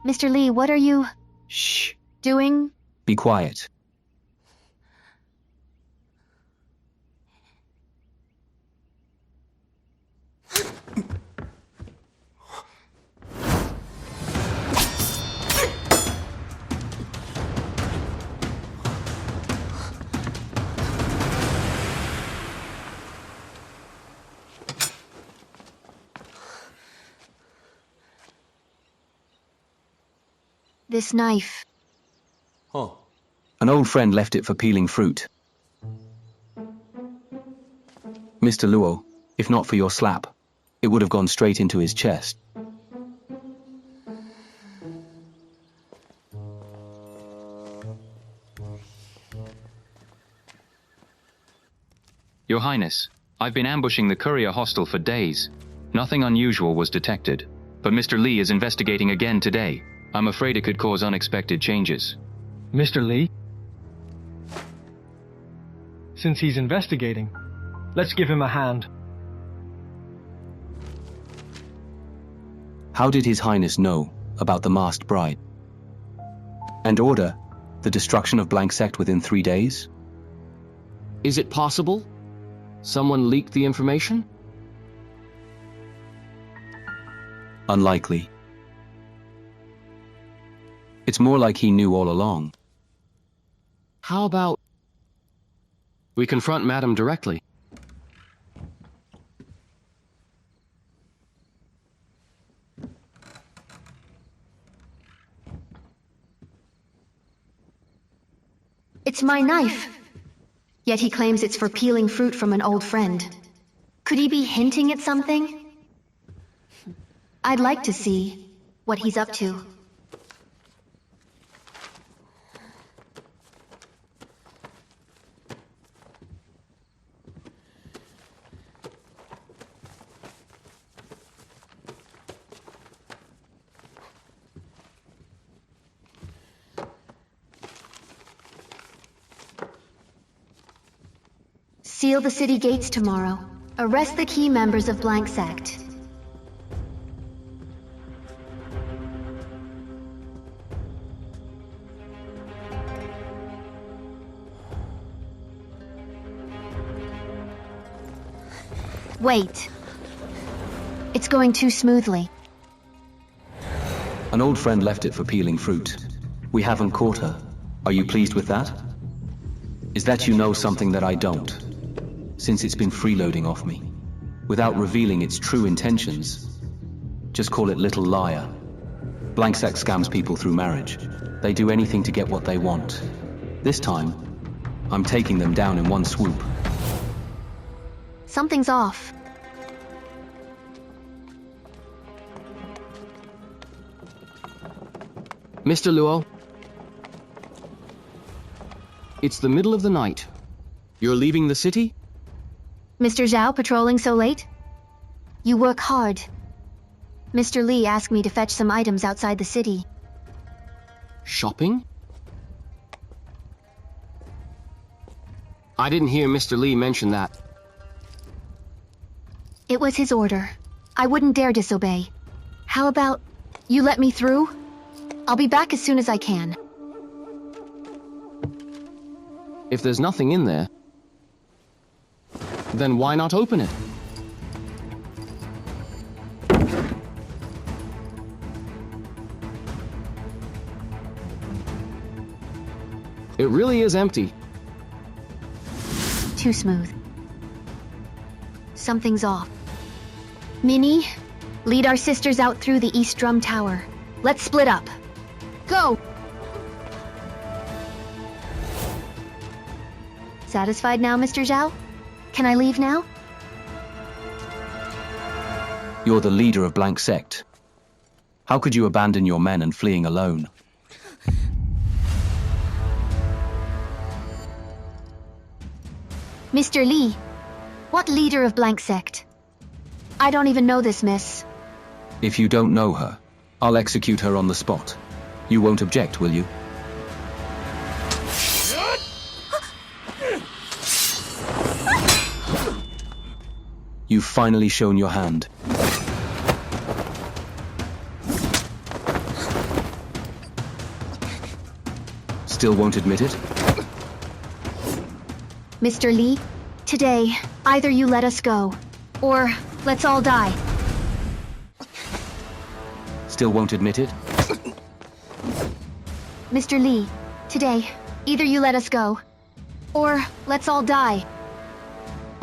Mr. Li, what are you... Shh. doing? Be quiet. This knife. Oh. An old friend left it for peeling fruit. Mr. Luo, if not for your slap, it would have gone straight into his chest. Your Highness, I've been ambushing the courier hostel for days. Nothing unusual was detected, but Mr. Li is investigating again today. I'm afraid it could cause unexpected changes. Mr. Li? Since he's investigating, let's give him a hand. How did His Highness know about the masked bride? And order the destruction of blank sect within 3 days? Is it possible? Someone leaked the information? Unlikely. It's more like he knew all along. How about we confront Madam directly? It's my knife. Yet he claims it's for peeling fruit from an old friend. Could he be hinting at something? I'd like to see what he's up to. Seal the city gates tomorrow. Arrest the key members of Blank Sect. Wait. It's going too smoothly. An old friend left it for peeling fruit. We haven't caught her. Are you pleased with that? Is that you know something that I don't? Since it's been freeloading off me, without revealing its true intentions. Just call it Little Liar. Blank Sect scams people through marriage. They do anything to get what they want. This time, I'm taking them down in one swoop. Something's off. Mr. Luo? It's the middle of the night. You're leaving the city? Mr. Zhao patrolling so late? You work hard. Mr. Li asked me to fetch some items outside the city. Shopping? I didn't hear Mr. Li mention that. It was his order. I wouldn't dare disobey. How about you let me through? I'll be back as soon as I can. If there's nothing in there, then why not open it? It really is empty. Too smooth. Something's off. Minnie, lead our sisters out through the East Drum Tower. Let's split up. Go! Satisfied now, Mr. Zhao? Can I leave now? You're the leader of Blank Sect. How could you abandon your men and fleeing alone? Mr. Li, what leader of Blank Sect? I don't even know this miss. If you don't know her, I'll execute her on the spot. You won't object, will you? You've finally shown your hand. Still won't admit it? Mr. Li, today, either you let us go, or let's all die. Still won't admit it? Mr. Li, today, either you let us go, or let's all die.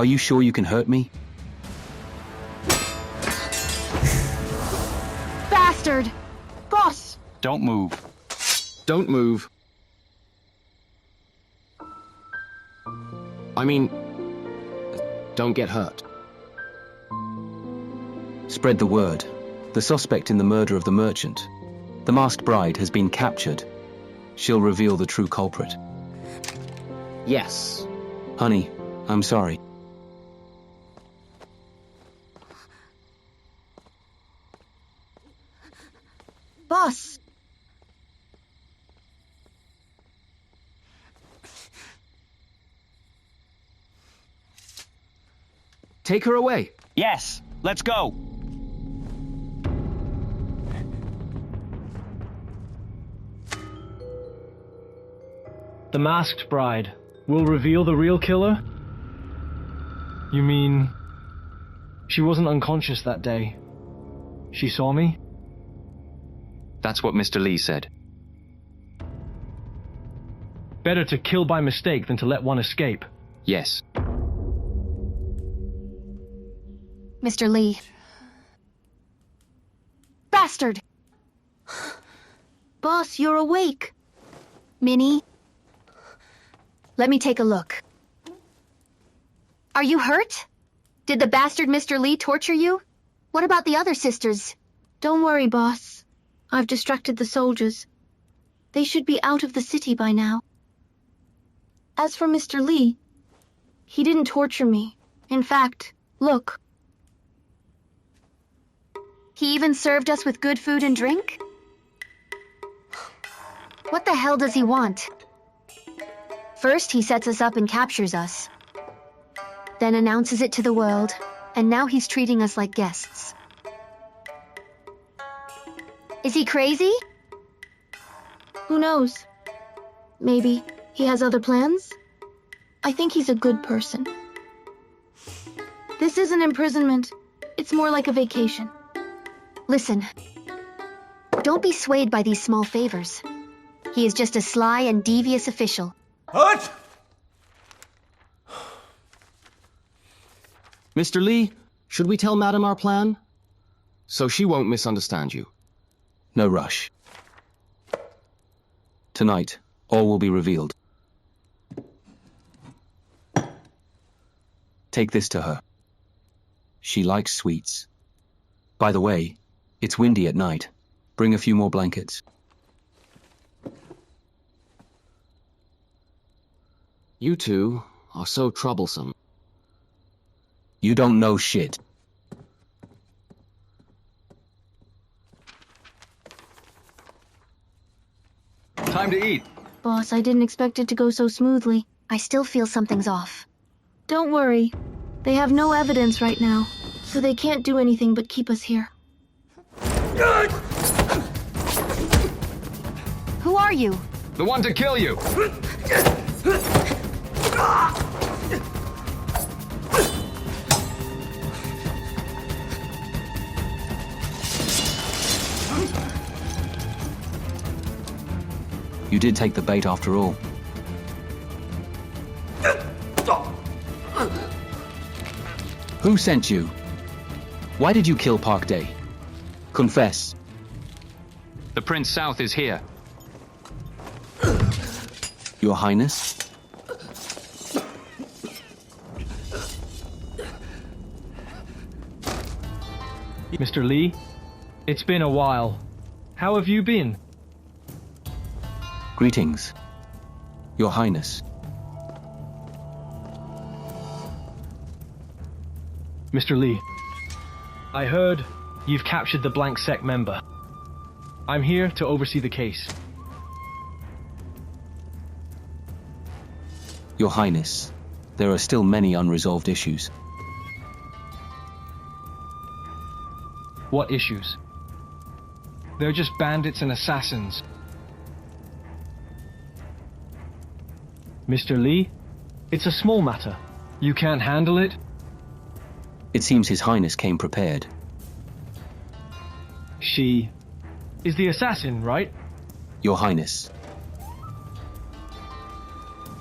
Are you sure you can hurt me? Bastard! Boss! Don't move. Don't move. I mean, don't get hurt. Spread the word. The suspect in the murder of the merchant, the masked bride, has been captured. She'll reveal the true culprit. Yes. Honey, I'm sorry. Boss! Take her away. Yes, let's go. The masked bride will reveal the real killer? You mean she wasn't unconscious that day? She saw me? That's what Mr. Li said. Better to kill by mistake than to let one escape. Yes. Mr. Li. Bastard! Boss, you're awake. Minnie? Let me take a look. Are you hurt? Did the bastard Mr. Li torture you? What about the other sisters? Don't worry, boss. I've distracted the soldiers. They should be out of the city by now. As for Mr. Li, he didn't torture me. In fact, look. He even served us with good food and drink? What the hell does he want? First, he sets us up and captures us. Then announces it to the world, and now he's treating us like guests. Is he crazy? Who knows? Maybe he has other plans? I think he's a good person. This isn't imprisonment. It's more like a vacation. Listen, don't be swayed by these small favors. He is just a sly and devious official. What? Mr. Li, should we tell Madam our plan? So she won't misunderstand you. No rush. Tonight, all will be revealed. Take this to her. She likes sweets. By the way, it's windy at night. Bring a few more blankets. You two are so troublesome. You don't know shit. Time to eat. Boss, I didn't expect it to go so smoothly. I still feel something's off. Don't worry. They have no evidence right now, so they can't do anything but keep us here. Who are you? The one to kill you! You did take the bait after all. Who sent you? Why did you kill Park Day? Confess. The Prince South is here. Your Highness? Mr. Li, it's been a while. How have you been? Greetings, Your Highness. Mr. Li, I heard you've captured the blank sect member. I'm here to oversee the case. Your Highness, there are still many unresolved issues. What issues? They're just bandits and assassins. Mr. Li, it's a small matter. You can't handle it? It seems His Highness came prepared. She is the assassin, right? Your Highness.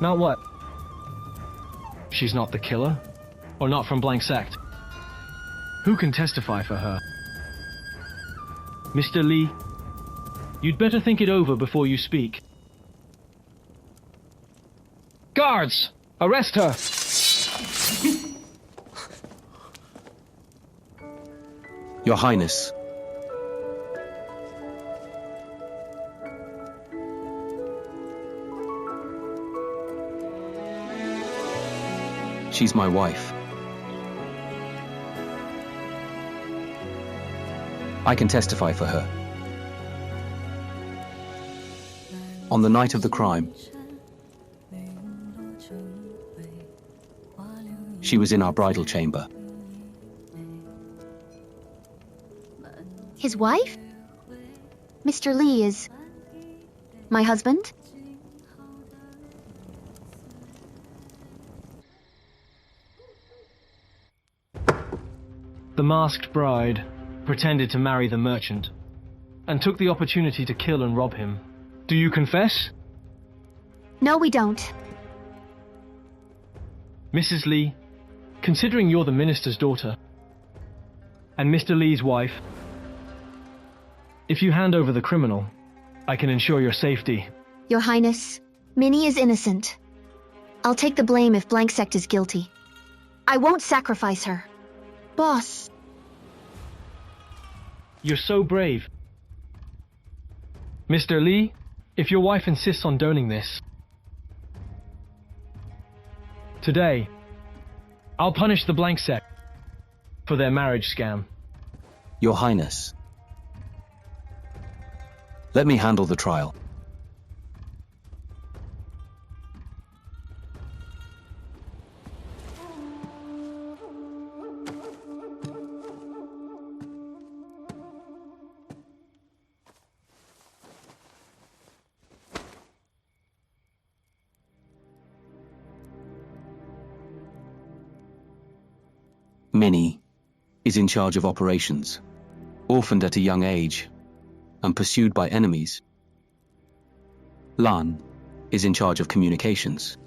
Now what? She's not the killer? Or not from blank sect? Who can testify for her? Mr. Li, you'd better think it over before you speak. Guards! Arrest her! Your Highness. She's my wife. I can testify for her. On the night of the crime, she was in our bridal chamber. His wife? Mr. Li is my husband? The masked bride pretended to marry the merchant and took the opportunity to kill and rob him. Do you confess? No, we don't. Mrs. Li, considering you're the minister's daughter and Mr. Li's wife, if you hand over the criminal, I can ensure your safety. Your Highness, Minnie is innocent. I'll take the blame if Blank Sect is guilty. I won't sacrifice her. Boss, You're so brave. Mr. Li, if your wife insists on doing this, today, I'll punish the Blank Sect for their marriage scam. Your Highness. Let me handle the trial. Minnie is in charge of operations, orphaned at a young age, and pursued by enemies. Lan is in charge of communications.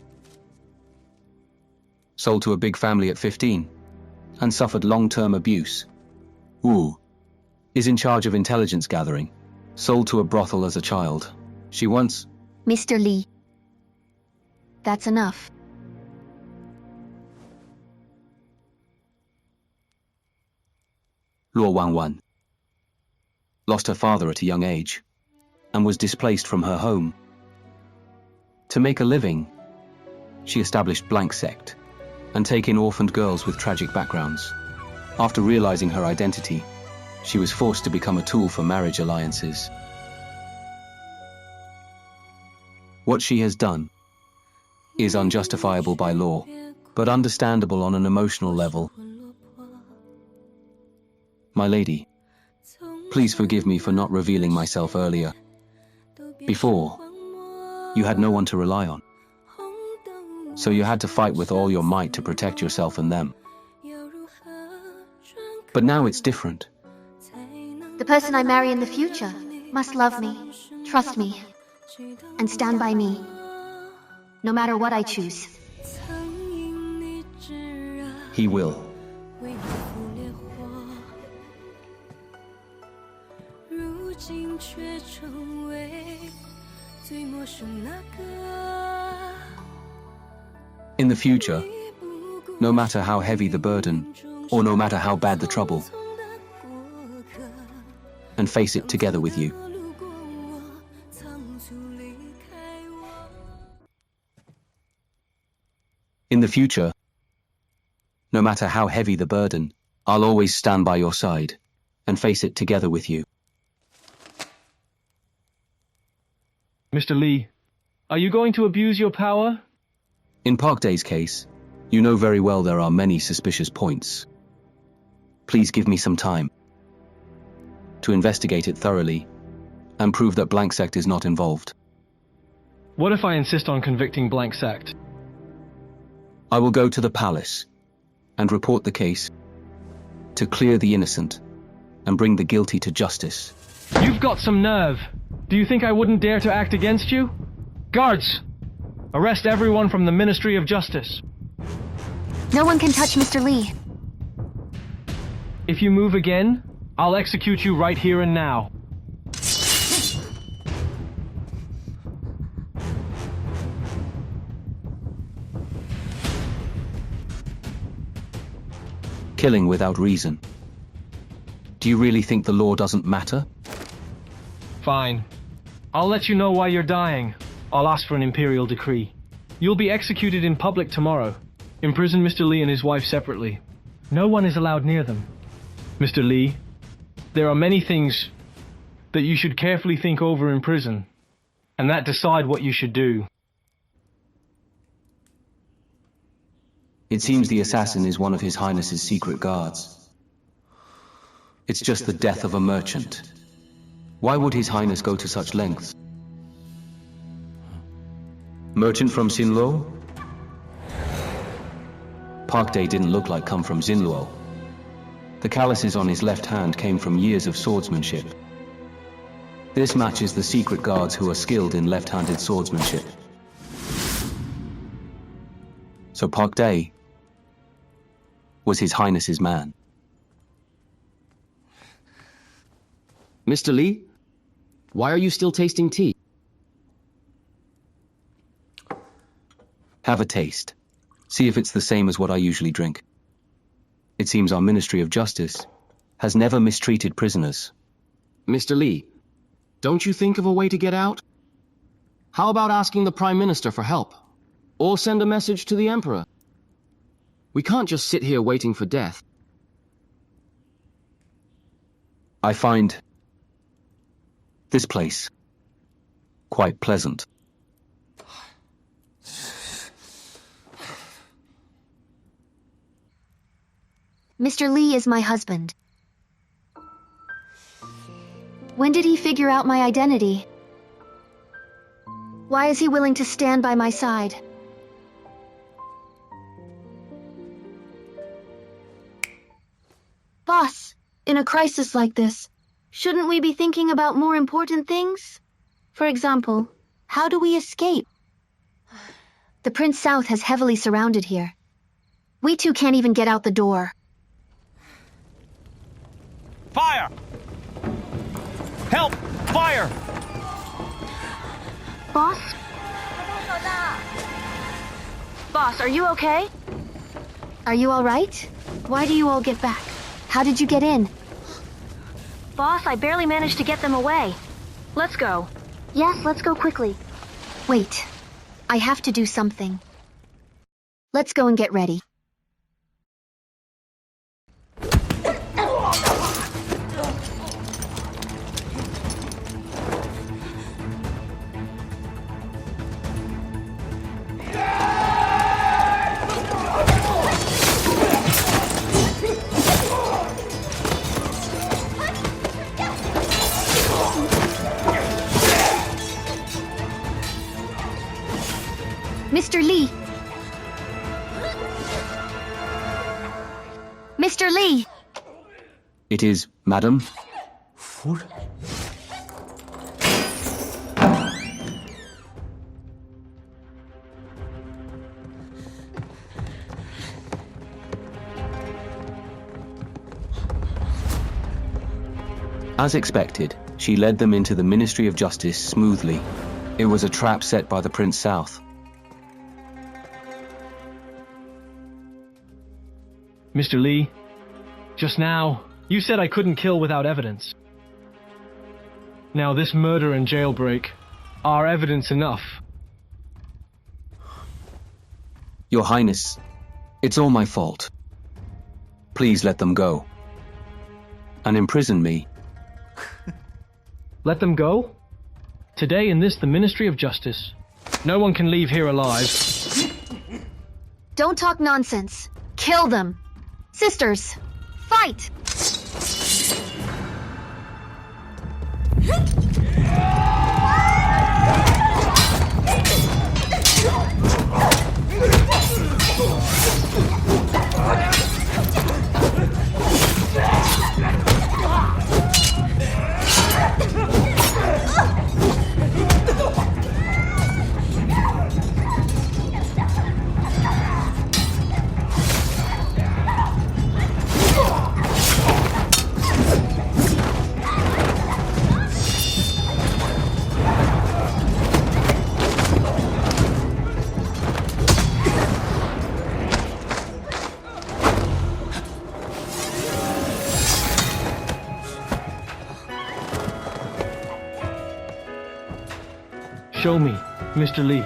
Sold to a big family at 15, and suffered long-term abuse. Wu is in charge of intelligence gathering, sold to a brothel as a child. She once... Mr. Li. That's enough. Luo Wan Wan lost her father at a young age and was displaced from her home. To make a living, she established Blank Sect and take in orphaned girls with tragic backgrounds. After realizing her identity, she was forced to become a tool for marriage alliances. What she has done is unjustifiable by law, but understandable on an emotional level. My lady, please forgive me for not revealing myself earlier. Before, you had no one to rely on. So you had to fight with all your might to protect yourself and them. But now it's different. The person I marry in the future must love me, trust me, and stand by me, no matter what I choose. He will. In the future, no matter how heavy the burden, or no matter how bad the trouble, and face it together with you. In the future, no matter how heavy the burden, I'll always stand by your side and face it together with you. Mr. Li, are you going to abuse your power? In Park Day's case, you know very well there are many suspicious points. Please give me some time to investigate it thoroughly and prove that Blank Sect is not involved. What if I insist on convicting blank sect? I will go to the palace and report the case to clear the innocent and bring the guilty to justice. You've got some nerve. Do you think I wouldn't dare to act against you? Guards! Arrest everyone from the Ministry of Justice. No one can touch Mr. Li. If you move again, I'll execute you right here and now. Killing without reason. Do you really think the law doesn't matter? Fine. I'll let you know why you're dying. I'll ask for an imperial decree. You'll be executed in public tomorrow. Imprison Mr. Li and his wife separately. No one is allowed near them. Mr. Li, there are many things that you should carefully think over in prison, and that decide what you should do. It seems the assassin is one of His Highness's secret guards. It's just the death of a merchant. Why would His Highness go to such lengths? Merchant from Xinluo? Park Day didn't look like come from Xinluo. The calluses on his left hand came from years of swordsmanship. This matches the secret guards who are skilled in left-handed swordsmanship. So Park Day was His Highness's man. Mr. Li, why are you still tasting tea? Have a taste. See if it's the same as what I usually drink. It seems our Ministry of Justice has never mistreated prisoners. Mr. Li, don't you think of a way to get out? How about asking the Prime Minister for help? Or send a message to the Emperor? We can't just sit here waiting for death. I find this place quite pleasant. Mr. Li is my husband. When did he figure out my identity? Why is he willing to stand by my side? Boss, in a crisis like this, shouldn't we be thinking about more important things? For example, how do we escape? The Prince South has heavily surrounded here. We two can't even get out the door. Fire! Help! Fire! Boss? Boss, are you okay? Are you all right? Why do you all get back? How did you get in? Boss, I barely managed to get them away. Let's go. Yes, let's go quickly. Wait. I have to do something. Let's go and get ready. Mr. Li! Mr. Li! It is, madam. As expected, she led them into the Ministry of Justice smoothly. It was a trap set by the Prince South. Mr. Li, just now, you said I couldn't kill without evidence. Now this murder and jailbreak are evidence enough. Your Highness, it's all my fault. Please let them go. And imprison me. Let them go? Today in this, the Ministry of Justice. No one can leave here alive. Don't talk nonsense. Kill them. Sisters, fight! Show me, Mr. Li.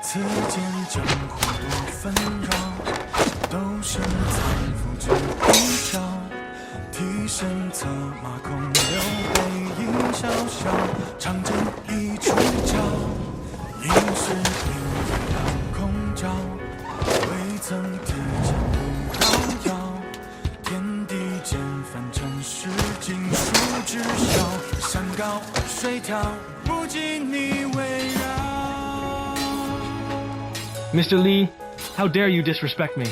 此间江湖多纷扰，都是财富之比较。替身策马空留背影萧萧，长征一出鞘，应是明月当空照，未曾提前不摇摇。天地间凡尘世尽数知晓，山高水迢，不及你围绕。 Mr. Li, how dare you disrespect me?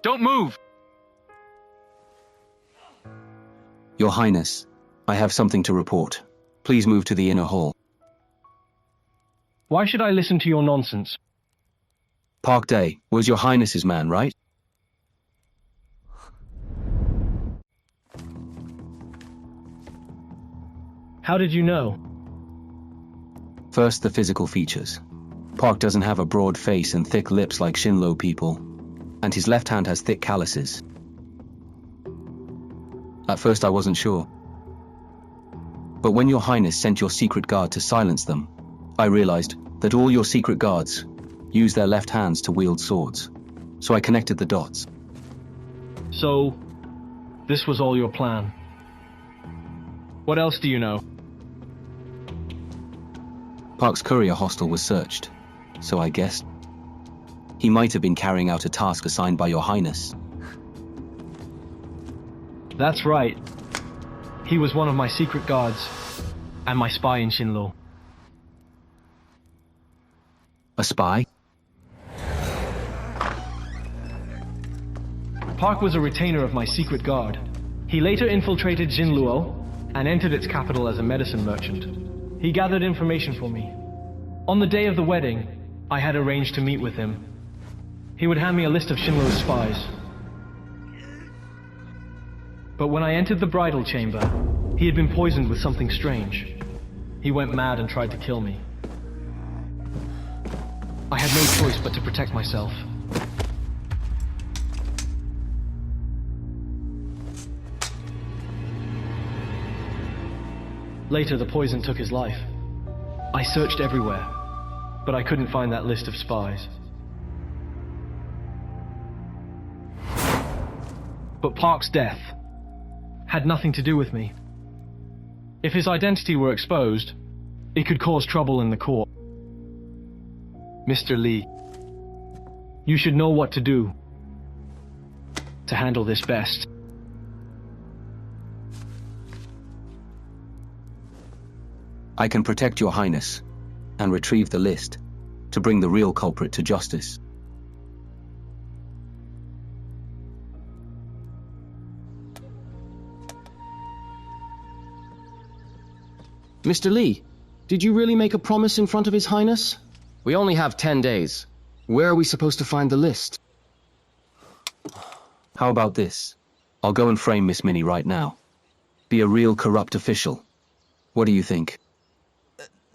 Don't move! Your Highness, I have something to report. Please move to the inner hall. Why should I listen to your nonsense? Park Day was Your Highness's man, right? How did you know? First, the physical features. Park doesn't have a broad face and thick lips like Shinlo people, and his left hand has thick calluses. At first I wasn't sure. But when Your Highness sent your secret guard to silence them, I realized that all your secret guards use their left hands to wield swords. So I connected the dots. So, this was all your plan. What else do you know? Park's courier hostel was searched, so I guessed he might have been carrying out a task assigned by Your Highness. That's right. He was one of my secret guards, and my spy in Shinlo. A spy? Park was a retainer of my secret guard. He later infiltrated Jinluo and entered its capital as a medicine merchant. He gathered information for me. On the day of the wedding, I had arranged to meet with him. He would hand me a list of Shinlo's spies. But when I entered the bridal chamber, he had been poisoned with something strange. He went mad and tried to kill me. I had no choice but to protect myself. Later, the poison took his life. I searched everywhere, but I couldn't find that list of spies. But Park's death had nothing to do with me. If his identity were exposed, it could cause trouble in the court. Mr. Li, you should know what to do to handle this best. I can protect Your Highness and retrieve the list to bring the real culprit to justice. Mr. Li, did you really make a promise in front of His Highness? We only have 10 days. Where are we supposed to find the list? How about this? I'll go and frame Miss Minnie right now. Be a real corrupt official. What do you think?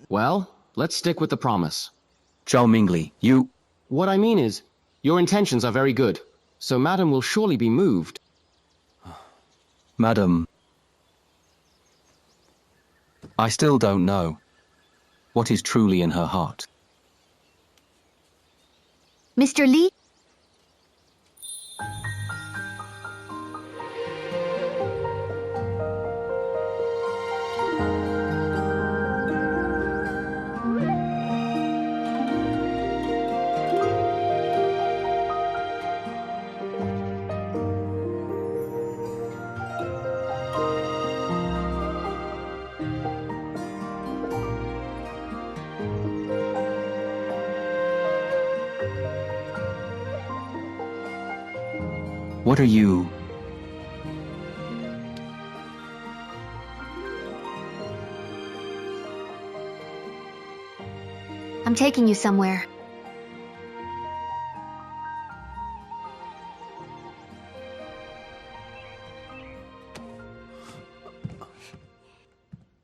Well, let's stick with the promise. Zhao Mingli, you... What I mean is, your intentions are very good, so Madam will surely be moved. Madam... I still don't know what is truly in her heart. Mr. Li? What are you... I'm taking you somewhere.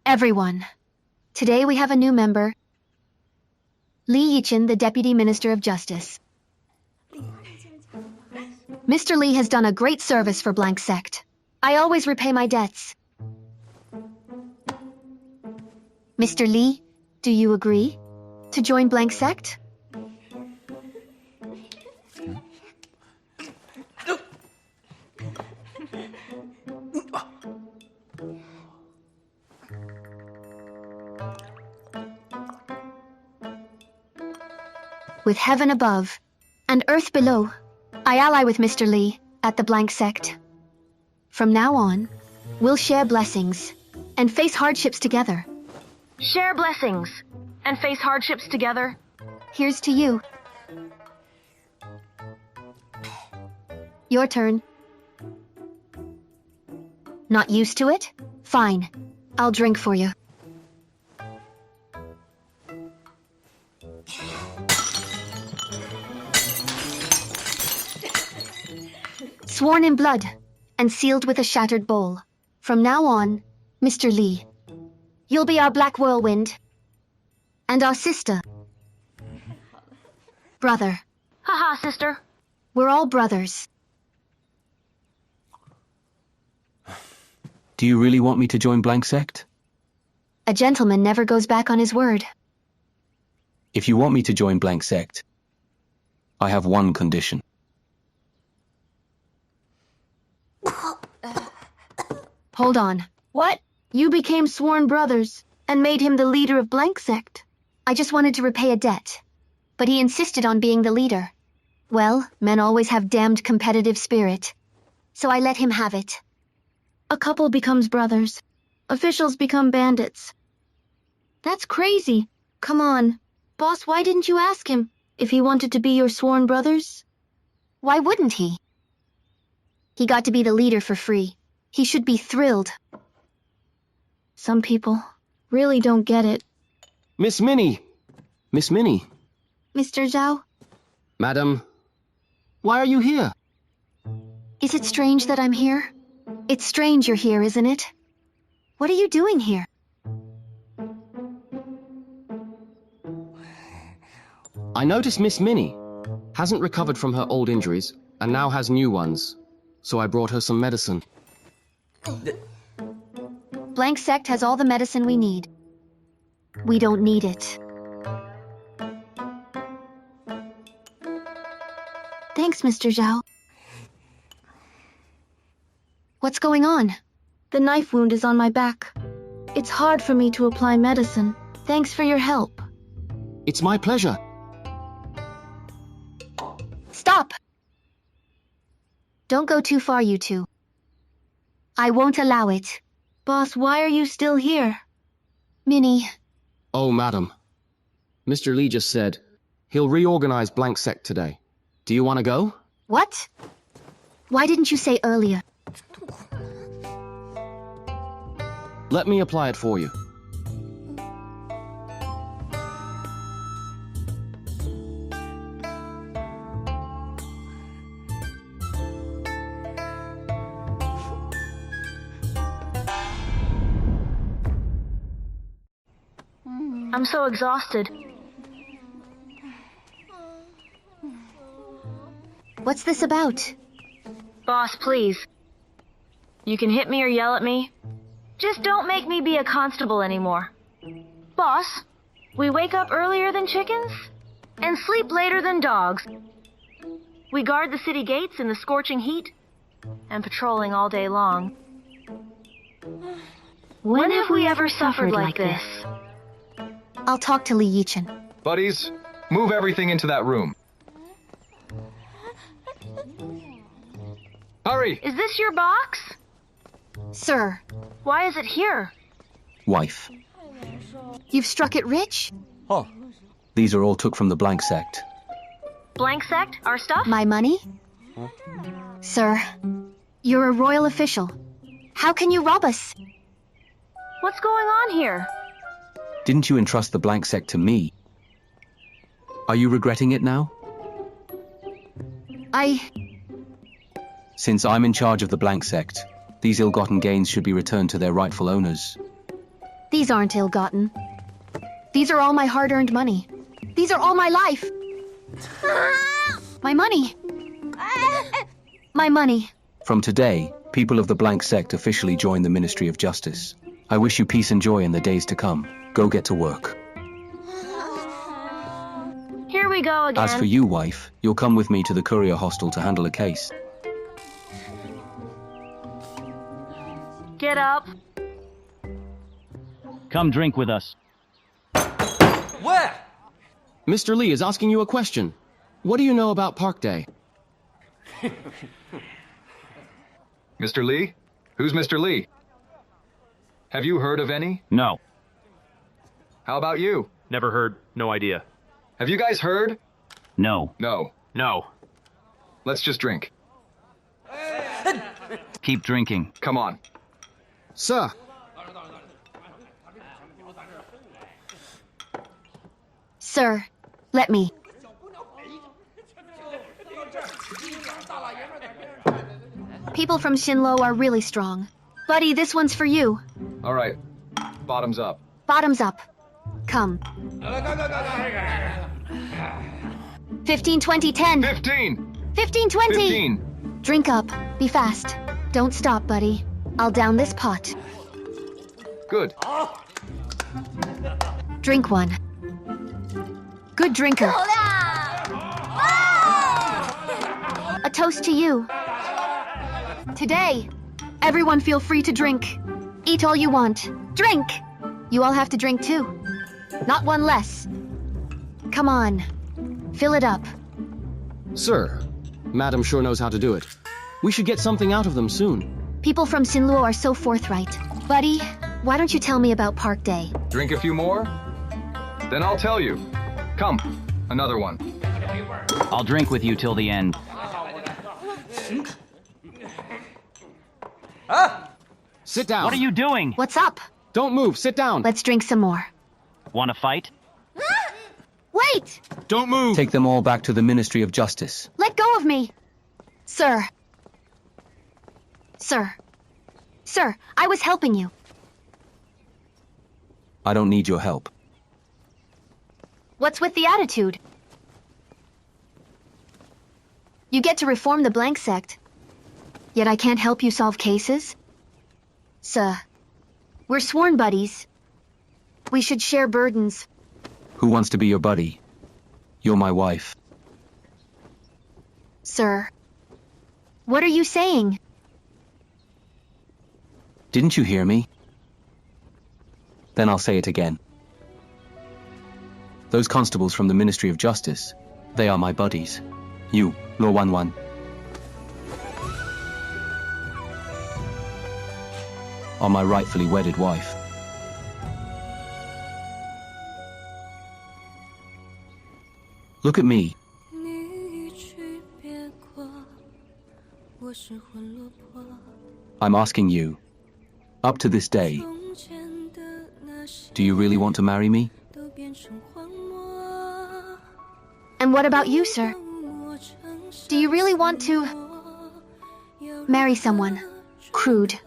Everyone, today we have a new member, Li Yi Chen, the Deputy Minister of Justice. Mr. Li has done a great service for blank sect. I always repay my debts. Mr. Li, do you agree to join blank sect? With heaven above and earth below, I ally with Mr. Li at the blank sect. From now on, we'll share blessings and face hardships together. Share blessings and face hardships together. Here's to you. Your turn. Not used to it? Fine. I'll drink for you. Sworn in blood and sealed with a shattered bowl. From now on, Mr. Li, you'll be our black whirlwind and our sister. Brother. Haha, sister. We're all brothers. Do you really want me to join blank sect? A gentleman never goes back on his word. If you want me to join blank sect, I have one condition. Hold on. What? You became sworn brothers and made him the leader of blank sect. I just wanted to repay a debt, but he insisted on being the leader. Well, men always have damned competitive spirit, so I let him have it. A couple becomes brothers. Officials become bandits. That's crazy. Come on. Boss, why didn't you ask him if he wanted to be your sworn brothers? Why wouldn't he? He got to be the leader for free. He should be thrilled. Some people really don't get it. Miss Minnie! Miss Minnie! Mr. Zhao? Madam, why are you here? Is it strange that I'm here? It's strange you're here, isn't it? What are you doing here? I noticed Miss Minnie hasn't recovered from her old injuries and now has new ones, so I brought her some medicine. Blank sect has all the medicine we need. We don't need it. Thanks, Mr. Zhao. What's going on? The knife wound is on my back. It's hard for me to apply medicine. Thanks for your help. It's my pleasure. Stop! Don't go too far, you two. I won't allow it. Boss, why are you still here? Minnie. Oh, madam. Mr. Li just said he'll reorganize blank sect today. Do you want to go? What? Why didn't you say earlier? Let me apply it for you. I'm so exhausted. What's this about? Boss, please. You can hit me or yell at me. Just don't make me be a constable anymore. Boss, we wake up earlier than chickens and sleep later than dogs. We guard the city gates in the scorching heat and patrolling all day long. When have we ever suffered like this? I'll talk to Li Yi Chen. Buddies, move everything into that room. Hurry! Is this your box? Sir, Why is it here? Wife. you've struck it rich? Oh, These are all took from the blank sect. Blank sect? Our stuff? My money? Sir, you're a royal official. How can you rob us? What's going on here? Didn't you entrust the blank sect to me? Are you regretting it now? Since I'm in charge of the blank sect, these ill-gotten gains should be returned to their rightful owners. These aren't ill-gotten. These are all my hard-earned money. These are all my life. My money. My money. From today, people of the blank sect officially join the Ministry of Justice. I wish you peace and joy in the days to come. Go get to work. Here we go again. As for you, wife, you'll come with me to the courier hostel to handle a case. Get up. Come drink with us. Where? Mr. Li is asking you a question. What do you know about Park Day? Mr. Li? Who's Mr. Li? Have you heard of any? No. How about you? Never heard. No idea. Have you guys heard? No. No. No. Let's just drink. Keep drinking. Come on. Sir, Sir, let me. People from Shinlo are really strong. Buddy, this one's for you. All right. Bottoms up. Bottoms up. Come. 15, 20, 10. 15! 15, 20. 15! Drink up. Be fast. Don't stop, buddy. I'll down this pot. Good. Drink one. Good drinker. A toast to you. Today, everyone feel free to drink. Eat all you want. Drink! You all have to drink too. Not one less. Come on. Fill it up. sir, Madam sure knows how to do it. We should get something out of them soon. People from Sinluo are so forthright. Buddy, why don't you tell me about Park Day? Drink a few more? Then I'll tell you. Come, another one. I'll drink with you till the end. Sit down. What are you doing? What's up? Don't move, sit down. Let's drink some more. Want to fight? Wait! Don't move. Take them all back to the Ministry of Justice. Let go of me! Sir. Sir. Sir, I was helping you. I don't need your help. What's with the attitude? You get to reform the blank sect, yet I can't help you solve cases? Sir, we're sworn buddies. We should share burdens. Who wants to be your buddy? You're my wife. Sir, what are you saying? Didn't you hear me? Then I'll say it again. Those constables from the Ministry of Justice, they are my buddies. You, Luo Wan Wan. Are my rightfully wedded wife. Look at me. I'm asking you, up to this day, do you really want to marry me? And what about you, sir? Do you really want to marry someone crude,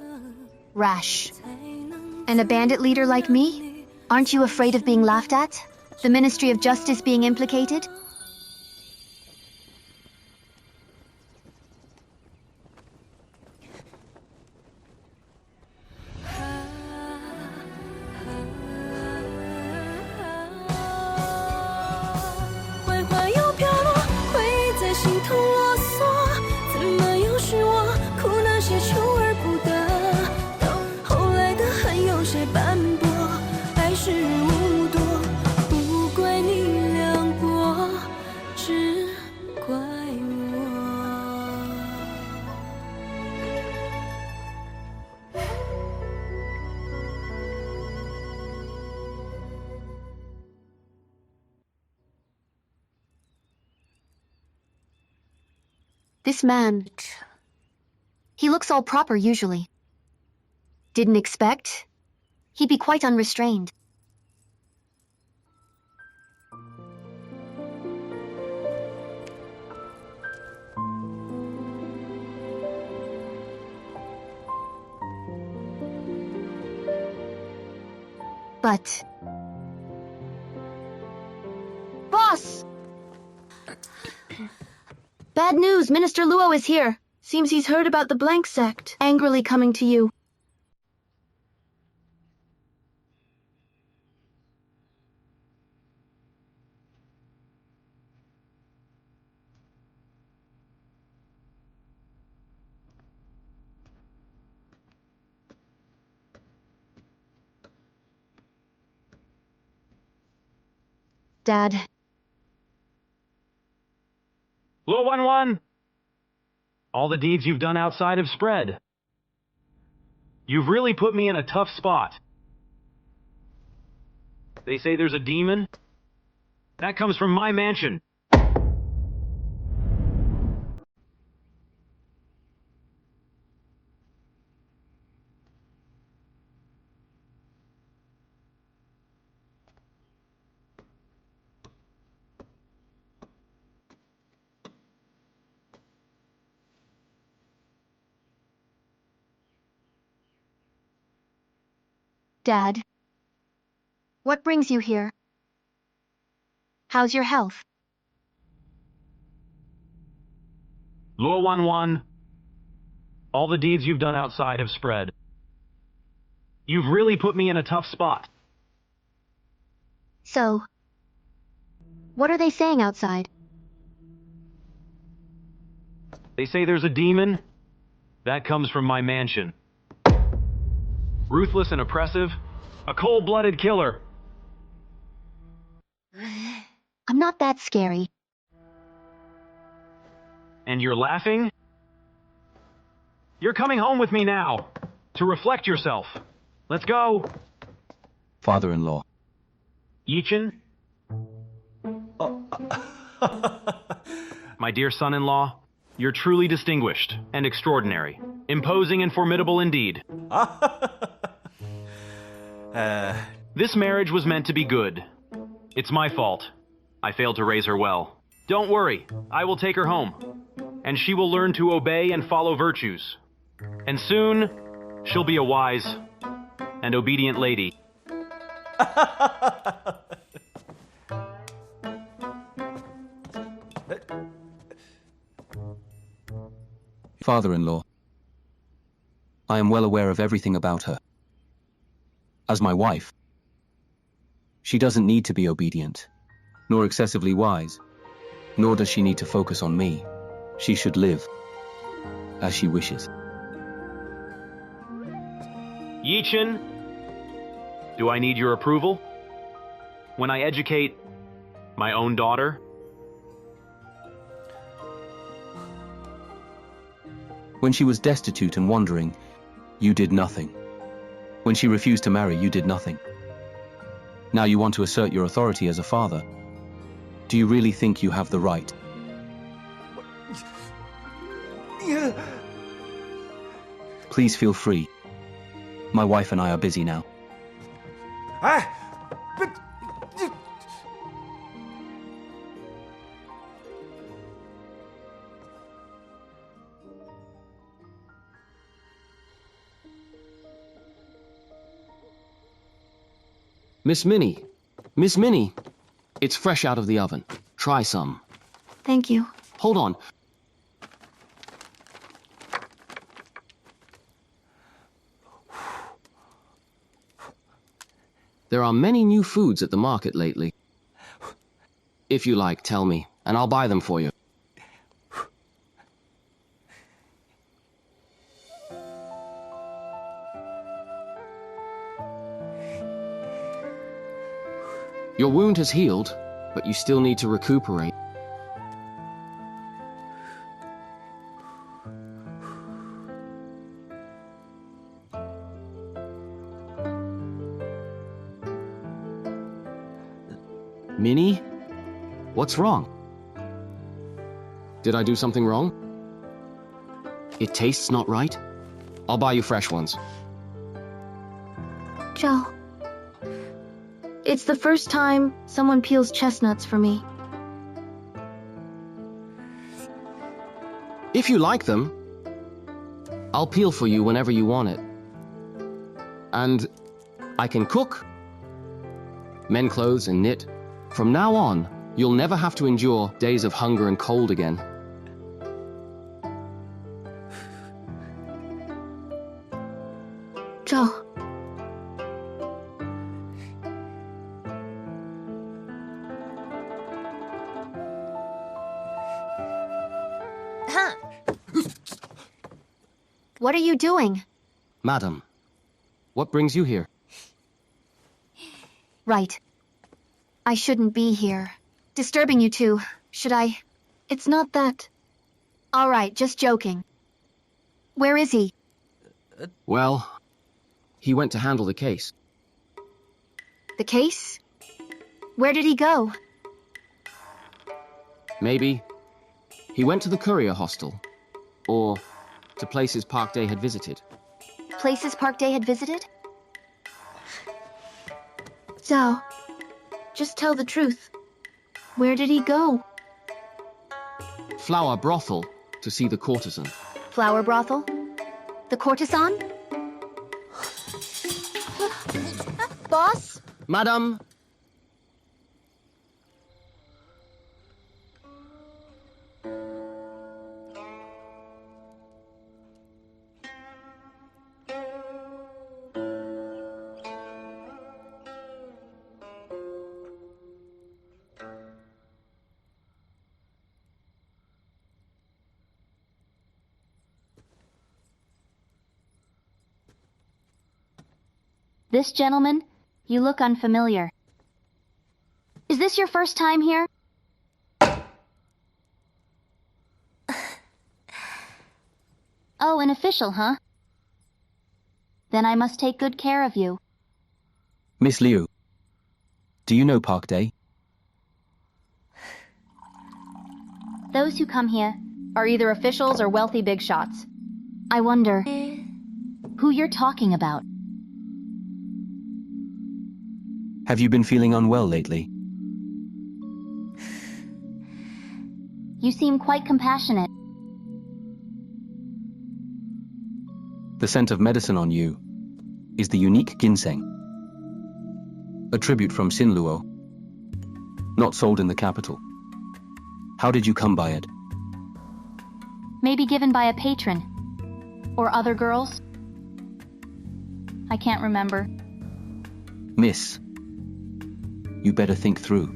rash, and a bandit leader like me? Aren't you afraid of being laughed at? The Ministry of Justice being implicated? This man, he looks all proper usually. Didn't expect he'd be quite unrestrained. But... Boss! Bad news, Minister Luo is here. Seems he's heard about the blank sect, angrily coming to you. Dad. Luo Wan Wan! All the deeds you've done outside have spread. You've really put me in a tough spot. They say there's a demon. That comes from my mansion. Dad. What brings you here? How's your health? Luo Wan Wan, all the deeds you've done outside have spread. You've really put me in a tough spot. So, what are they saying outside? They say there's a demon. That comes from my mansion. Ruthless and oppressive. A cold-blooded killer. I'm not that scary. And you're laughing? You're coming home with me now. To reflect yourself. Let's go. Father-in-law. Yi Chen? My dear son-in-law, you're truly distinguished and extraordinary. Imposing and formidable indeed. This marriage was meant to be good. It's my fault. I failed to raise her well. Don't worry, I will take her home. And she will learn to obey and follow virtues. And soon, she'll be a wise and obedient lady. Father-in-law. I am well aware of everything about her. As my wife, she doesn't need to be obedient, nor excessively wise, nor does she need to focus on me. She should live as she wishes. Yi Chen, do I need your approval? When I educate my own daughter? When she was destitute and wandering, you did nothing. When she refused to marry, you did nothing. Now you want to assert your authority as a father. Do you really think you have the right? Please feel free. My wife and I are busy now. Miss Minnie. Miss Minnie. It's fresh out of the oven. Try some. Thank you. Hold on. There are many new foods at the market lately. If you like, tell me, and I'll buy them for you. Your wound has healed, but you still need to recuperate. Minnie? What's wrong? Did I do something wrong? It tastes not right? I'll buy you fresh ones. Zhao. It's the first time someone peels chestnuts for me. If you like them, I'll peel for you whenever you want it. And I can cook, mend clothes and knit. From now on, you'll never have to endure days of hunger and cold again. Zhao. Huh. What are you doing? Madam, what brings you here? Right. I shouldn't be here. Disturbing you two. Should I? It's not that. All right, just joking. Where is he? Well, he went to handle the case. The case? Where did he go? Maybe he went to the courier hostel, or to places Park Day had visited. Places Park Day had visited? Zhao, just tell the truth. Where did he go? Flower brothel to see the courtesan. Flower brothel? The courtesan? Boss? Madam! This gentleman, you look unfamiliar. Is this your first time here? Oh, an official, huh? Then I must take good care of you. Miss Liu, do you know Park Day? Those who come here are either officials or wealthy big shots. I wonder who you're talking about. Have you been feeling unwell lately? You seem quite compassionate. The scent of medicine on you is the unique ginseng, a tribute from Sinluo, not sold in the capital. How did you come by it? Maybe given by a patron. Or other girls? I can't remember. Miss, you better think through.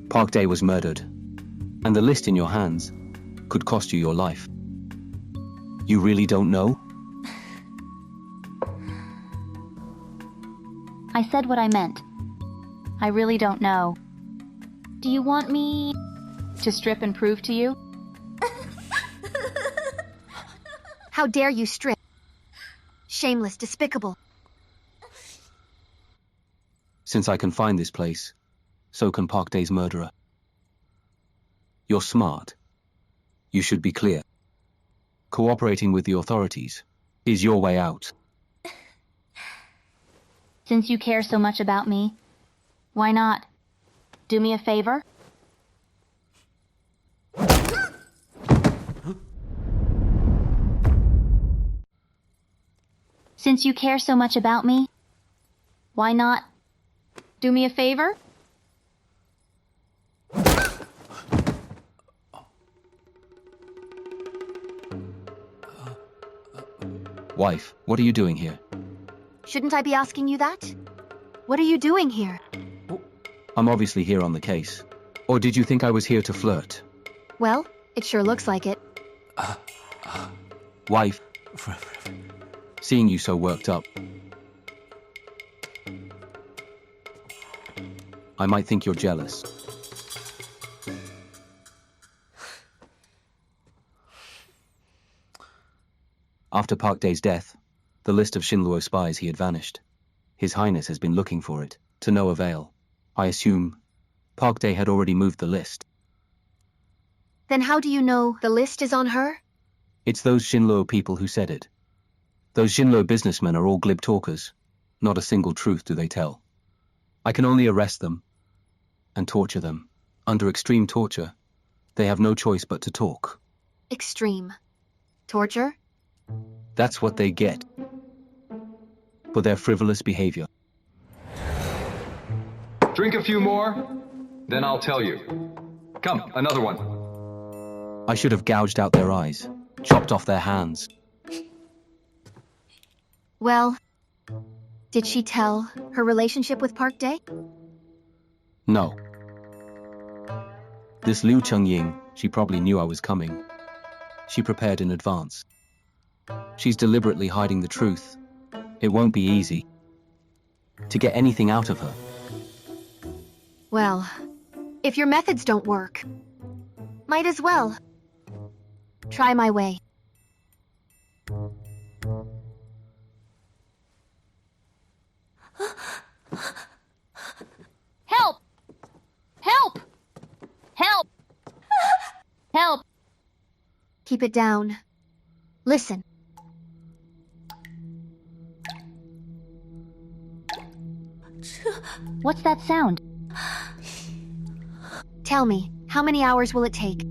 Park Day was murdered, and the list in your hands could cost you your life. You really don't know? I said what I meant. I really don't know. Do you want me to strip and prove to you? How dare you strip? Shameless, despicable. Since I can find this place, so can Park Day's murderer. You're smart. You should be clear. Cooperating with the authorities is your way out. Since you care so much about me, why not? Do me a favor? Since you care so much about me, why not do me a favor? Wife, what are you doing here? Shouldn't I be asking you that? What are you doing here? I'm obviously here on the case. Or did you think I was here to flirt? Well, it sure looks like it. Wife, seeing you so worked up, I might think you're jealous. After Park Day's death, the list of Shinluo spies he had vanished. His Highness has been looking for it, to no avail. I assume Park Day had already moved the list. Then how do you know the list is on her? It's those Shinluo people who said it. Those Shinluo businessmen are all glib talkers. Not a single truth do they tell. I can only arrest them and torture them. Under extreme torture, they have no choice but to talk. Extreme. Torture? That's what they get for their frivolous behavior. Drink a few more, then I'll tell you. Come, another one. I should have gouged out their eyes, chopped off their hands. Well, Did she tell her relationship with Park Dae? No. This Liu Chengying, she probably knew I was coming. She prepared in advance. She's deliberately hiding the truth. It won't be easy to get anything out of her. Well, if your methods don't work, might as well try my way. Help! Help! Help! Help! Keep it down. Listen. What's that sound? Tell me, how many hours will it take?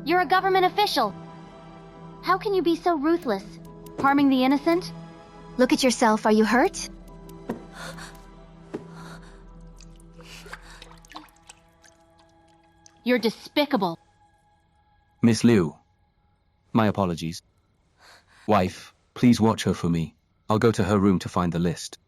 You're a government official. How can you be so ruthless? Harming the innocent? Look at yourself, are you hurt? You're despicable. Miss Liu, my apologies. Wife, please watch her for me. I'll go to her room to find the list.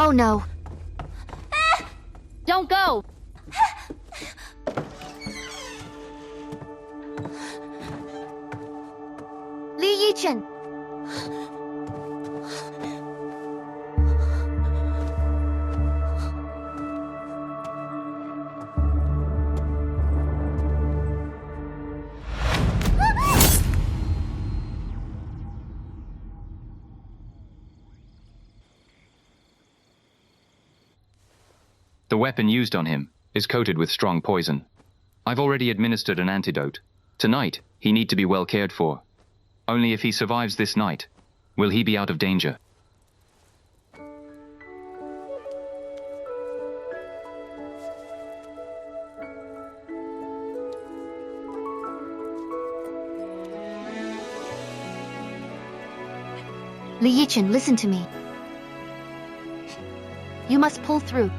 Oh no. Don't go! Li Yi Chen! The weapon used on him is coated with strong poison. I've already administered an antidote. Tonight, he need to be well cared for. Only if he survives this night, will he be out of danger. Li Yi Chen, listen to me. You must pull through.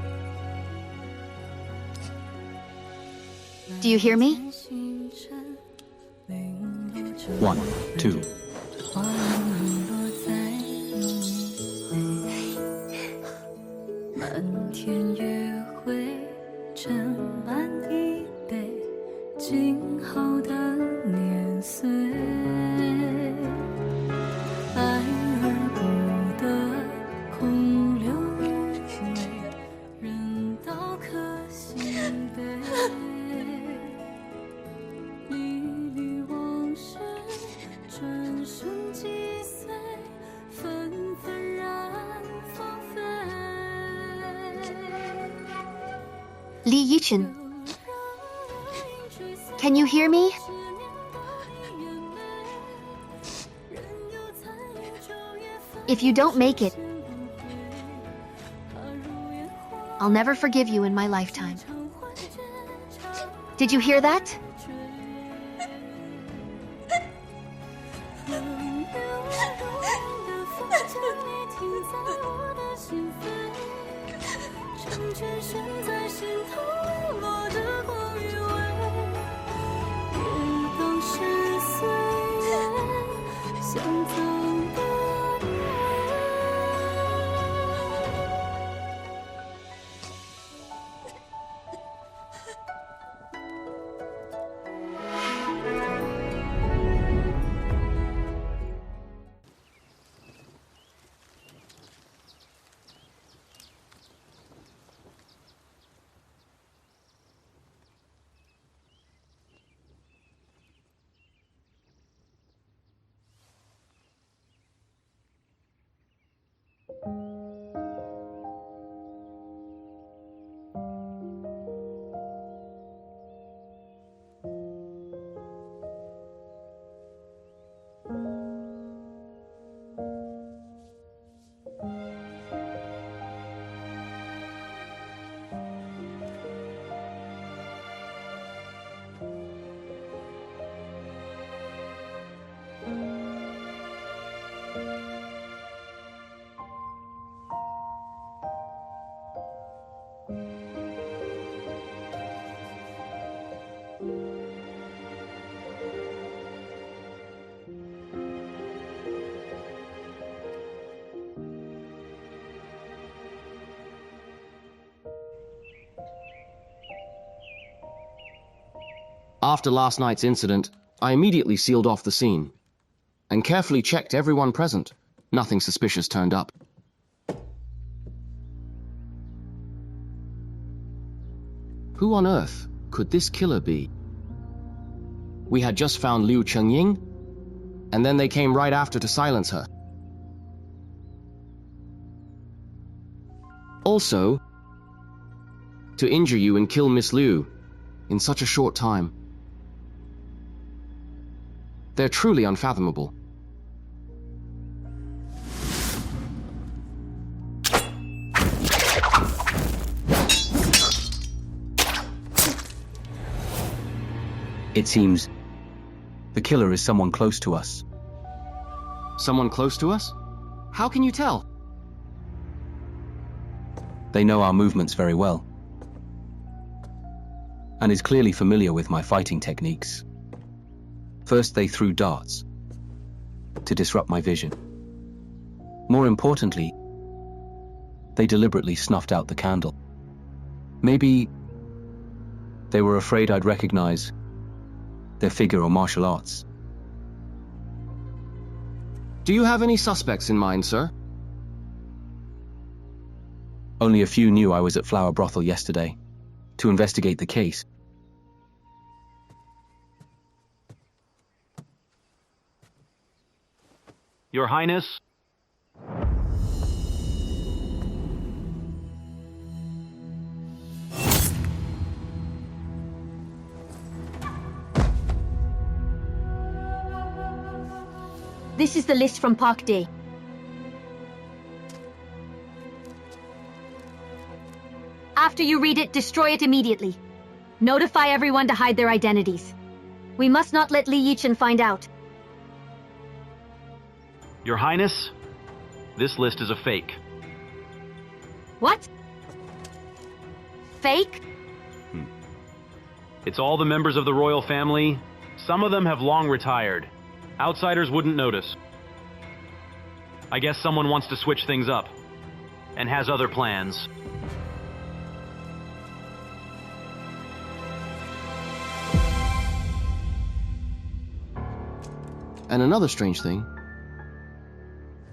Do you hear me? 1, 2. Li Yi Chen, can you hear me? If you don't make it, I'll never forgive you in my lifetime. Did you hear that? 圈悬在心头，落着光与微，也当是岁月相赠的美。After last night's incident, I immediately sealed off the scene and carefully checked everyone present. Nothing suspicious turned up. Who on earth could this killer be? We had just found Liu Chengying, and then they came right after to silence her. Also, to injure you and kill Miss Liu in such a short time. They're truly unfathomable. It seems the killer is someone close to us. Someone close to us? How can you tell? They know our movements very well, and is clearly familiar with my fighting techniques. First, they threw darts to disrupt my vision. More importantly, they deliberately snuffed out the candle. Maybe they were afraid I'd recognize their figure or martial arts. Do you have any suspects in mind, sir? Only a few knew I was at Flower Brothel yesterday to investigate the case. Your Highness? This is the list from Park Day. After you read it, destroy it immediately. Notify everyone to hide their identities. We must not let Li Yi Chen find out. Your Highness? This list is a fake. What? Fake? It's all the members of the royal family. Some of them have long retired. Outsiders wouldn't notice. I guess someone wants to switch things up and has other plans. And another strange thing.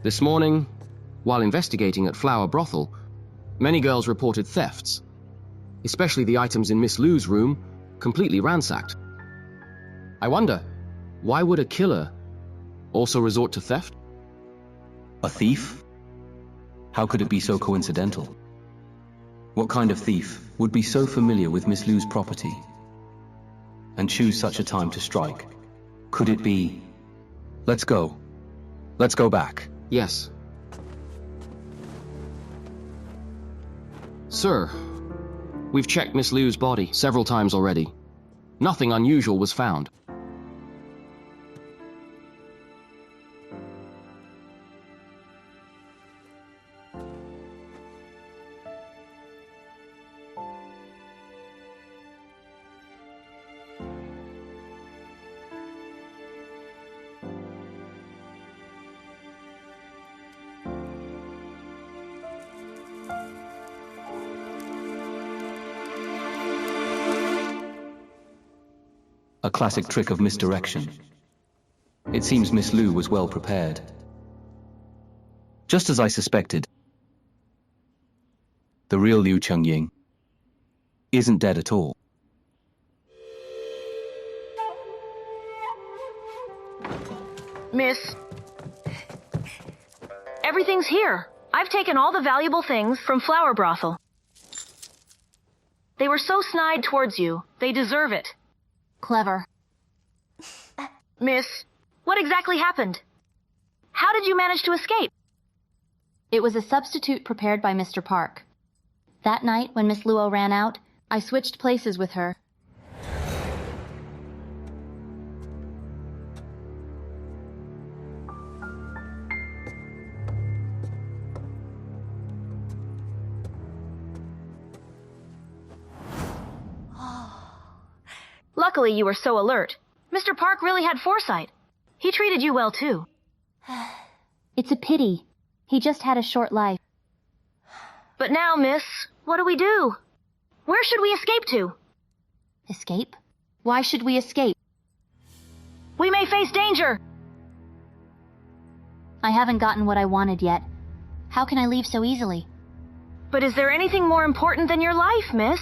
This morning, while investigating at Flower Brothel, many girls reported thefts, especially the items in Miss Liu's room, completely ransacked. I wonder, why would a killer also resort to theft? A thief? How could it be so coincidental? What kind of thief would be so familiar with Miss Liu's property and choose such a time to strike? Could it be... Let's go. Let's go back. Yes. Sir, we've checked Miss Liu's body several times already. Nothing unusual was found. A classic trick of misdirection. It seems Miss Lu was well prepared. Just as I suspected. The real Liu Chengying isn't dead at all. Miss, everything's here. I've taken all the valuable things from Flower Brothel. They were so snide towards you. They deserve it. Clever. Miss, what exactly happened? How did you manage to escape? It was a substitute prepared by Mr. Park. That night, when Miss Luo ran out, I switched places with her. Luckily, you were so alert. Mr. Park really had foresight. He treated you well, too. It's a pity. He just had a short life. But now, miss, what do we do? Where should we escape to? Escape? Why should we escape? We may face danger! I haven't gotten what I wanted yet. How can I leave so easily? But is there anything more important than your life, miss?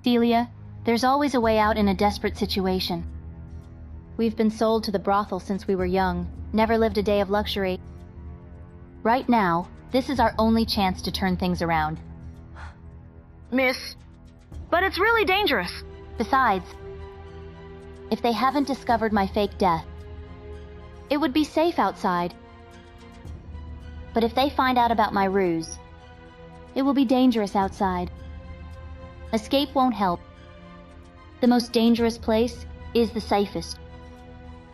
Delia, there's always a way out in a desperate situation. We've been sold to the brothel since we were young, never lived a day of luxury. Right now, this is our only chance to turn things around. Miss, but it's really dangerous. Besides, if they haven't discovered my fake death, it would be safe outside. But if they find out about my ruse, it will be dangerous outside. Escape won't help. The most dangerous place is the safest.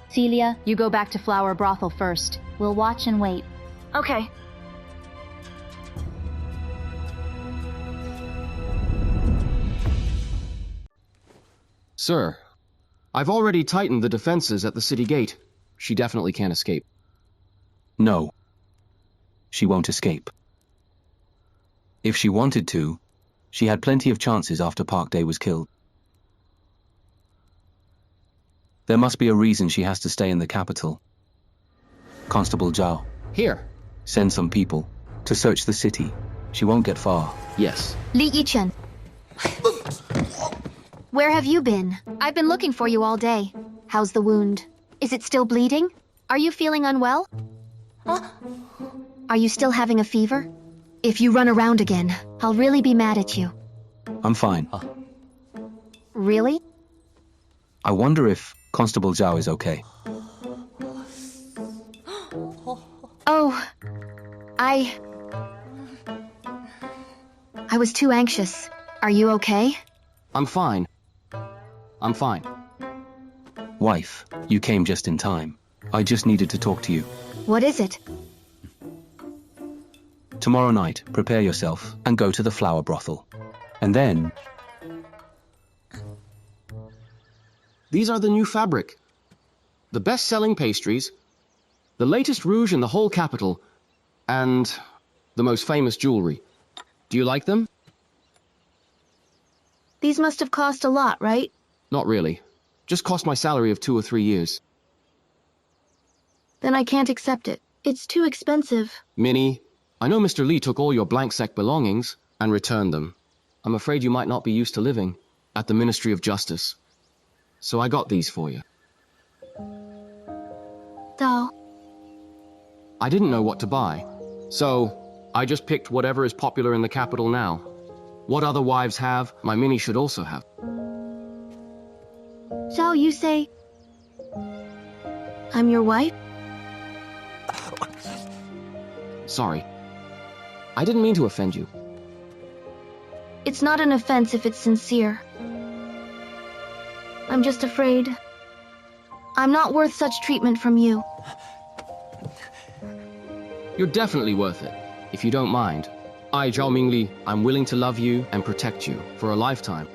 Celia, you go back to Flower Brothel first. We'll watch and wait. Okay. Sir, I've already tightened the defenses at the city gate. She definitely can't escape. No. She won't escape. If she wanted to, she had plenty of chances after Park Day was killed. There must be a reason she has to stay in the capital. Constable Zhao. Here. Send some people to search the city. She won't get far. Yes. Li Yi Chen. Where have you been? I've been looking for you all day. How's the wound? Is it still bleeding? Are you feeling unwell? Are you still having a fever? If you run around again, I'll really be mad at you. I'm fine. Really? I wonder if Constable Zhao is okay. Oh, I was too anxious. Are you okay? I'm fine. I'm fine. Wife, you came just in time. I just needed to talk to you. What is it? Tomorrow night, prepare yourself and go to the Flower Brothel. And then... These are the new fabric. The best-selling pastries, the latest rouge in the whole capital, and the most famous jewelry. Do you like them? These must have cost a lot, right? Not really. Just cost my salary of 2 or 3 years. Then I can't accept it. It's too expensive. Minnie, I know Mr. Li took all your blank sect belongings and returned them. I'm afraid you might not be used to living at the Ministry of Justice. So I got these for you. Zhao. I didn't know what to buy, so I just picked whatever is popular in the capital now. What other wives have, my Minnie should also have. Zhao, you say... I'm your wife? Sorry. I didn't mean to offend you. It's not an offense if it's sincere. I'm just afraid I'm not worth such treatment from you. You're definitely worth it, if you don't mind. I, Zhao Mingli, I'm willing to love you and protect you for a lifetime.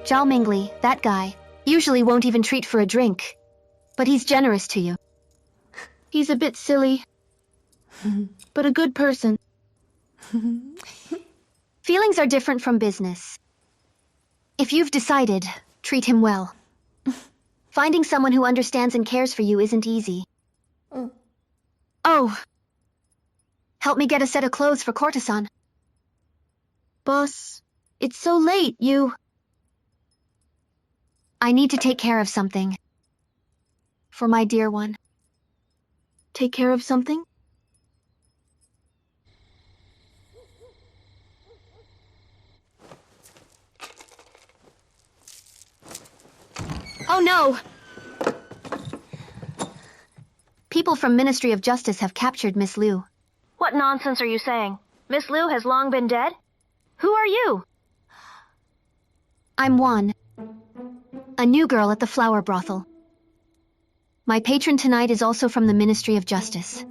Zhao Mingli, that guy, usually won't even treat for a drink. But he's generous to you. He's a bit silly, but a good person. Feelings are different from business. If you've decided, treat him well. Finding someone who understands and cares for you isn't easy. Oh. Help me get a set of clothes for courtesan. Boss, it's so late, I need to take care of something. For my dear one. Take care of something? Oh no! People from Ministry of Justice have captured Miss Liu. What nonsense are you saying? Miss Liu has long been dead? Who are you? I'm Wan. A new girl at the flower brothel. My patron tonight is also from the Ministry of Justice.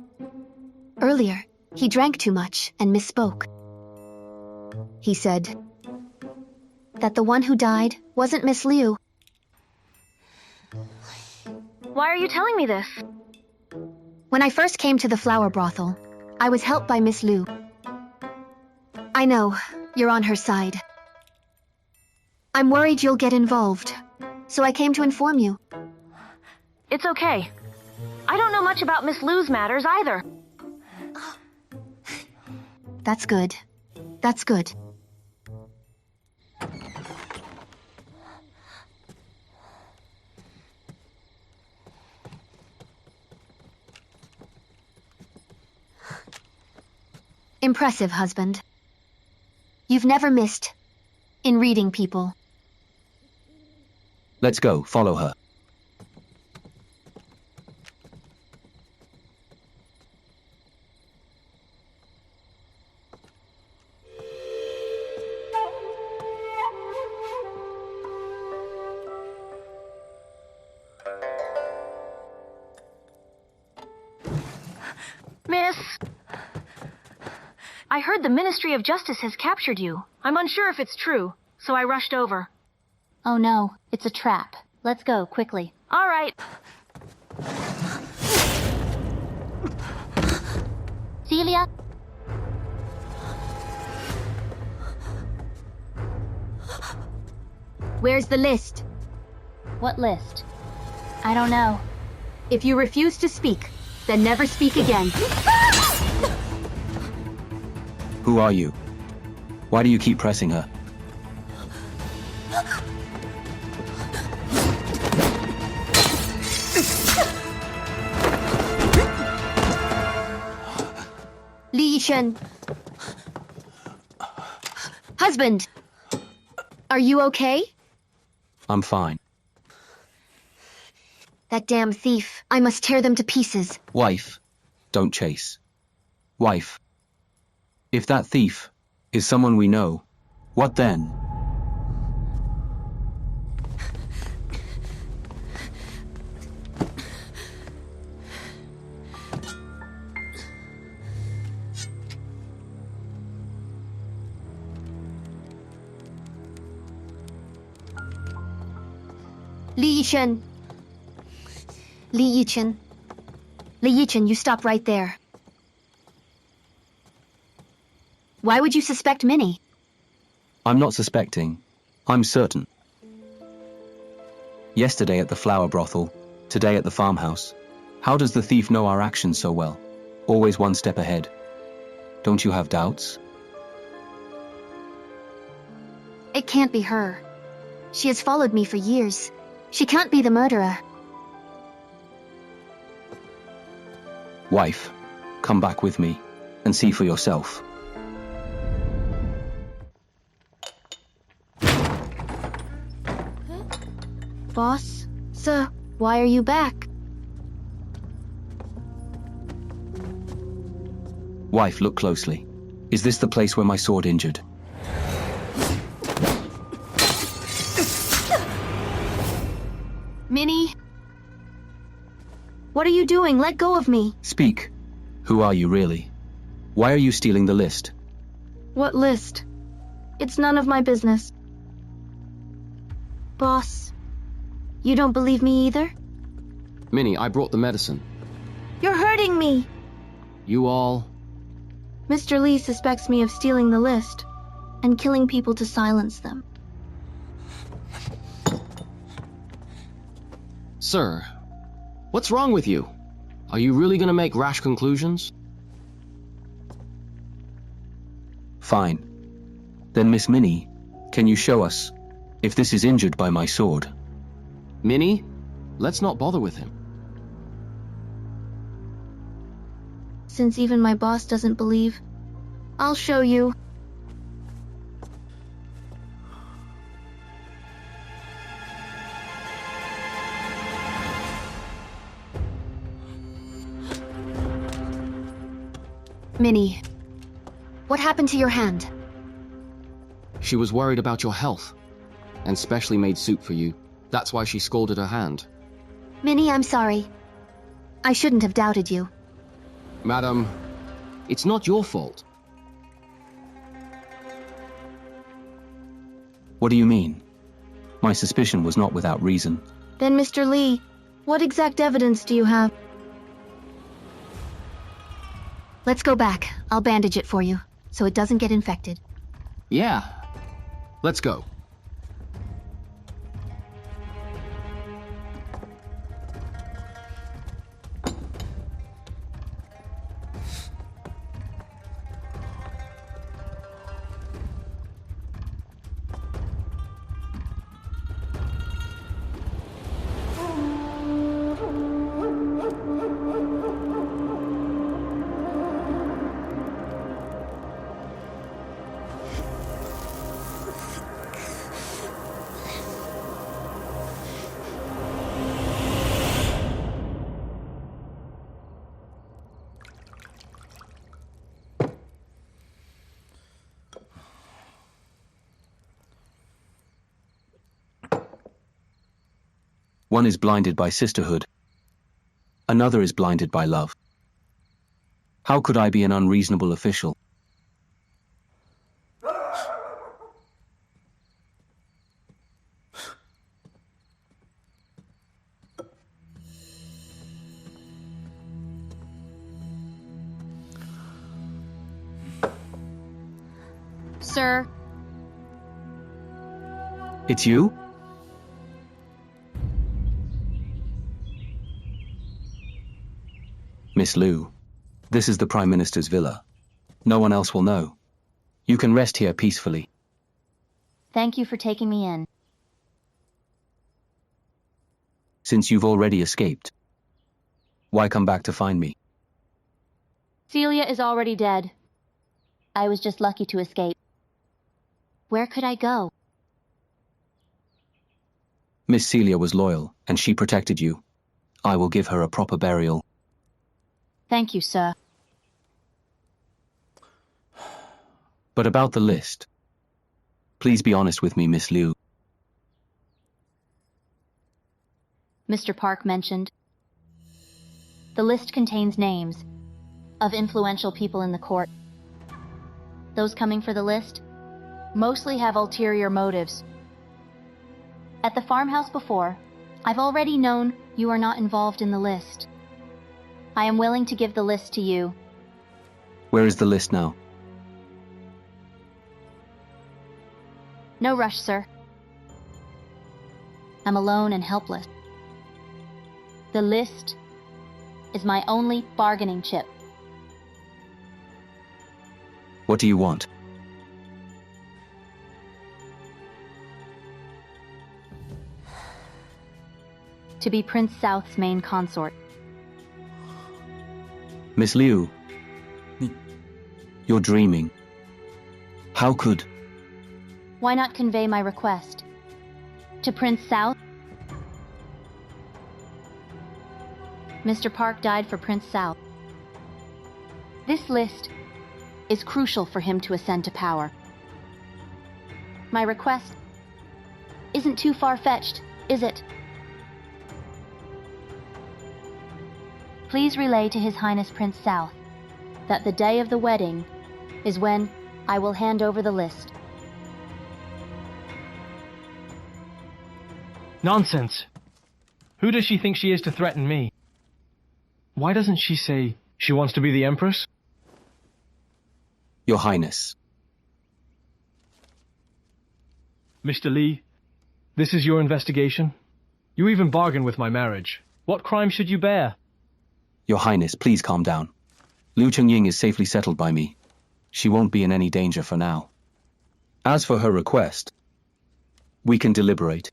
Earlier, he drank too much and misspoke. He said that the one who died wasn't Miss Liu. Why are you telling me this? When I first came to the flower brothel, I was helped by Miss Liu. I know, you're on her side. I'm worried you'll get involved, so I came to inform you. It's okay. I don't know much about Miss Liu's matters either. That's good. That's good. Impressive, husband. You've never missed in reading people. Let's go, follow her. Miss... I heard the Ministry of Justice has captured you. I'm unsure if it's true, so I rushed over. Oh no, it's a trap. Let's go, quickly. All right. Celia? Where's the list? What list? I don't know. If you refuse to speak, then never speak again. Who are you? Why do you keep pressing her? Li Yi Chen. Husband! Are you okay? I'm fine. That damn thief. I must tear them to pieces. Wife, don't chase. Wife. If that thief is someone we know, what then? Li Yi Chen. Li Yi Chen. Li Yi Chen, you stop right there. Why would you suspect Minnie? I'm not suspecting. I'm certain. Yesterday at the flower brothel, today at the farmhouse. How does the thief know our actions so well? Always one step ahead. Don't you have doubts? It can't be her. She has followed me for years. She can't be the murderer. Wife, come back with me and see for yourself. Boss? Sir, why are you back? Wife, look closely. Is this the place where my sword injured? Minnie? What are you doing? Let go of me. Speak. Who are you really? Why are you stealing the list? What list? It's none of my business. Boss, you don't believe me either? Minnie, I brought the medicine. You're hurting me! You all... Mr. Li suspects me of stealing the list and killing people to silence them. Sir, what's wrong with you? Are you really gonna make rash conclusions? Fine. Then Miss Minnie, can you show us if this is injured by my sword? Minnie, let's not bother with him. Since even my boss doesn't believe, I'll show you. Minnie, what happened to your hand? She was worried about your health, and specially made soup for you. That's why she scalded her hand. Minnie, I'm sorry. I shouldn't have doubted you. Madam, it's not your fault. What do you mean? My suspicion was not without reason. Then, Mr. Li, what exact evidence do you have? Let's go back. I'll bandage it for you, so it doesn't get infected. Yeah, let's go. One is blinded by sisterhood. Another is blinded by love. How could I be an unreasonable official? Sir, It's you? Miss Liu, this is the Prime Minister's villa. No one else will know. You can rest here peacefully. thank you for taking me in. Since you've already escaped, why come back to find me? Celia is already dead. I was just lucky to escape. Where could I go? Miss Celia was loyal, and she protected you. I will give her a proper burial. Thank you, sir. But about the list. Please be honest with me, Miss Liu. Mr. Park mentioned. The list contains names of influential people in the court. Those coming for the list mostly have ulterior motives. At the farmhouse before, I've already known you are not involved in the list. I am willing to give the list to you. Where is the list now? No rush, sir. I'm alone and helpless. The list is my only bargaining chip. What do you want? To be Prince South's main consort. Miss Liu, you're dreaming. How could... Why not convey my request? To Prince South? Mr. Park died for Prince South. This list is crucial for him to ascend to power. My request isn't too far-fetched, is it? Please relay to His Highness Prince South that the day of the wedding is when I will hand over the list. Nonsense. Who does she think she is to threaten me? Why doesn't she say she wants to be the Empress? Your Highness. Mr. Li, this is your investigation? You even bargained with my marriage. What crime should you bear? Your Highness, please calm down. Liu Chengying is safely settled by me. She won't be in any danger for now. As for her request, we can deliberate.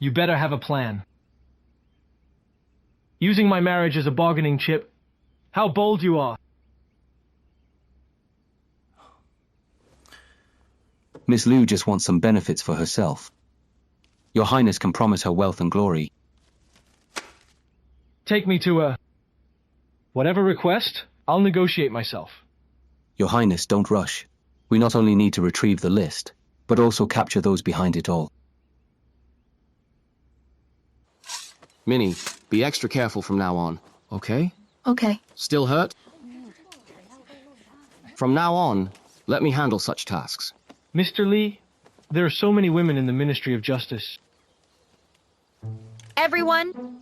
You better have a plan. Using my marriage as a bargaining chip. How bold you are. Miss Liu just wants some benefits for herself. Your Highness can promise her wealth and glory. Take me to a... whatever request, I'll negotiate myself. Your Highness, don't rush. We not only need to retrieve the list, but also capture those behind it all. Minnie, be extra careful from now on, okay? Okay. Still hurt? From now on, let me handle such tasks. Mr. Li, there are so many women in the Ministry of Justice. Everyone!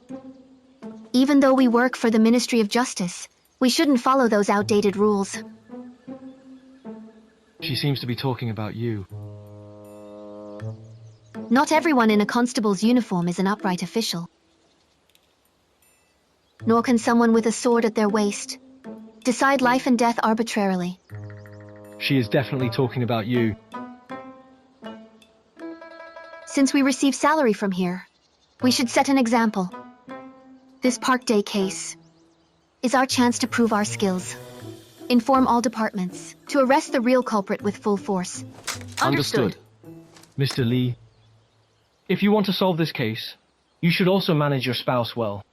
Even though we work for the Ministry of Justice, we shouldn't follow those outdated rules. She seems to be talking about you. Not everyone in a constable's uniform is an upright official. Nor can someone with a sword at their waist decide life and death arbitrarily. She is definitely talking about you. Since we receive salary from here, we should set an example. This Park Day case is our chance to prove our skills. Inform all departments to arrest the real culprit with full force. Understood. Mr. Li, if you want to solve this case, you should also manage your spouse well.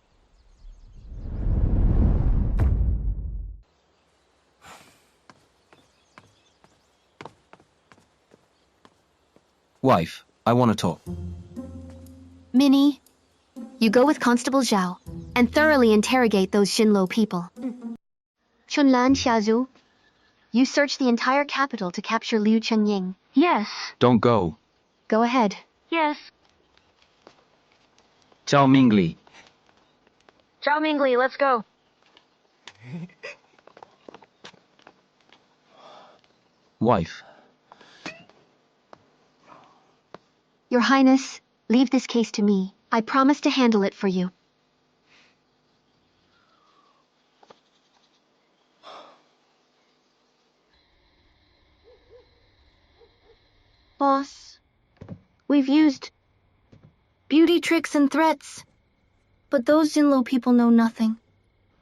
Wife, I want to talk. Minnie, you go with Constable Zhao and thoroughly interrogate those Xinlo people. Chunlan Xiaozu, you search the entire capital to capture Liu Chengying. Yes. Don't go. Go ahead. Yes. Zhao Mingli. Zhao Mingli, let's go. Wife. Your Highness, leave this case to me. I promise to handle it for you. Boss, we've used beauty tricks and threats, but those Xinlo people know nothing.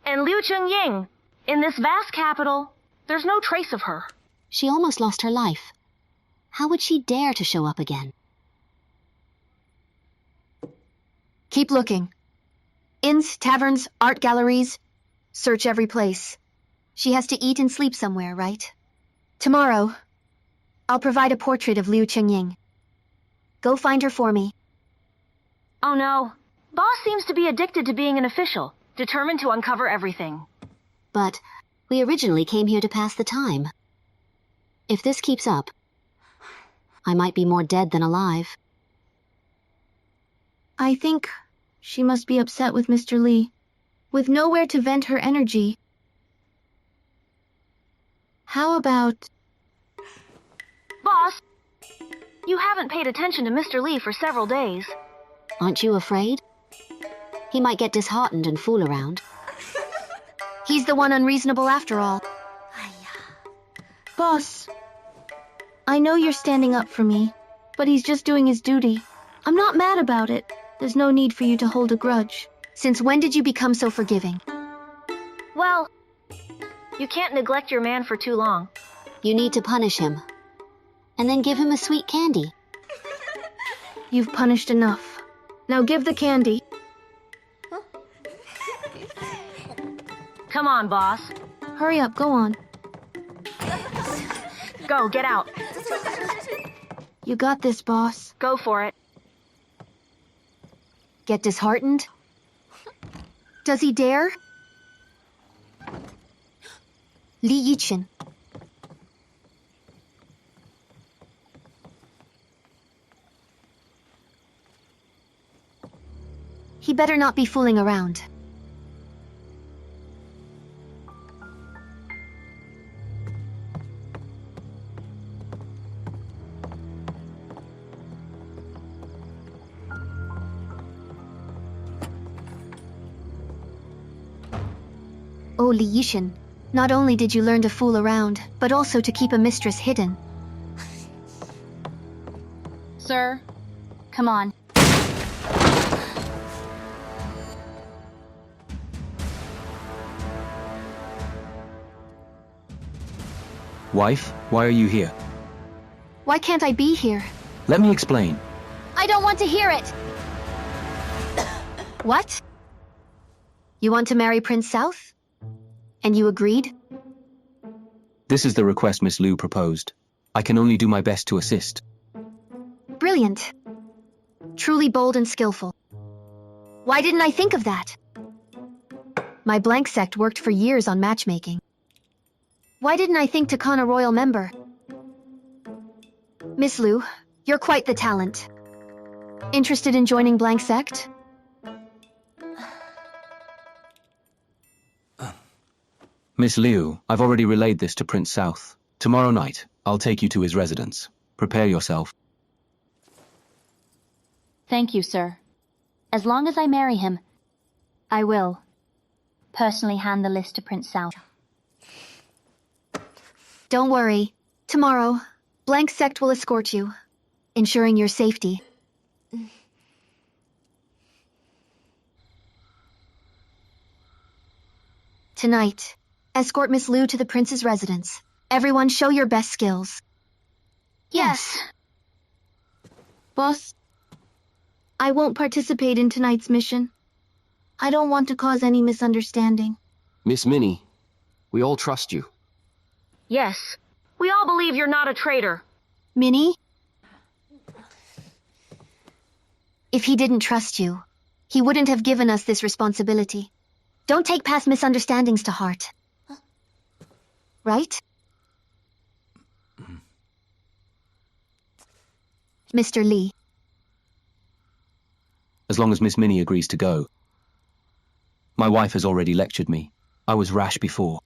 And Liu Chengying, in this vast capital, there's no trace of her. She almost lost her life. How would she dare to show up again? Keep looking. Inns, taverns, art galleries. Search every place. She has to eat and sleep somewhere, right? Tomorrow, I'll provide a portrait of Liu Chengying. Go find her for me. Oh no. Boss seems to be addicted to being an official, determined to uncover everything. But we originally came here to pass the time. If this keeps up, I might be more dead than alive. I think she must be upset with Mr. Li, with nowhere to vent her energy. How about... Boss, you haven't paid attention to Mr. Li for several days. Aren't you afraid? He might get disheartened and fool around. He's the one unreasonable after all. Boss, I know you're standing up for me, but he's just doing his duty. I'm not mad about it. There's no need for you to hold a grudge. Since when did you become so forgiving? Well, you can't neglect your man for too long. You need to punish him. And then give him a sweet candy. You've punished enough. Now give the candy. Come on, boss. Hurry up, go on. Go, get out. You got this, boss. Go for it. Get disheartened? Does he dare? Li Yi Chen. He better not be fooling around. Oh, Li Yi Chen, not only did you learn to fool around, but also to keep a mistress hidden. Sir, come on. Wife, why are you here? Why can't I be here? Let me explain. I don't want to hear it! What? You want to marry Prince South? And you agreed? This is the request Miss Liu proposed. I can only do my best to assist. Brilliant. Truly bold and skillful. Why didn't I think of that? My blank sect worked for years on matchmaking. Why didn't I think to con a royal member? Miss Liu, you're quite the talent. Interested in joining blank sect? Miss Liu, I've already relayed this to Prince South. Tomorrow night, I'll take you to his residence. Prepare yourself. Thank you, sir. As long as I marry him, I will personally hand the list to Prince South. Don't worry. Tomorrow, blank sect will escort you, ensuring your safety. Tonight, escort Miss Liu to the prince's residence. Everyone show your best skills. Yes. Boss, I won't participate in tonight's mission. I don't want to cause any misunderstanding. Miss Minnie, we all trust you. Yes. We all believe you're not a traitor. Minnie? If he didn't trust you, he wouldn't have given us this responsibility. Don't take past misunderstandings to heart. Right? Mr. Li. As long as Miss Minnie agrees to go. My wife has already lectured me. I was rash before.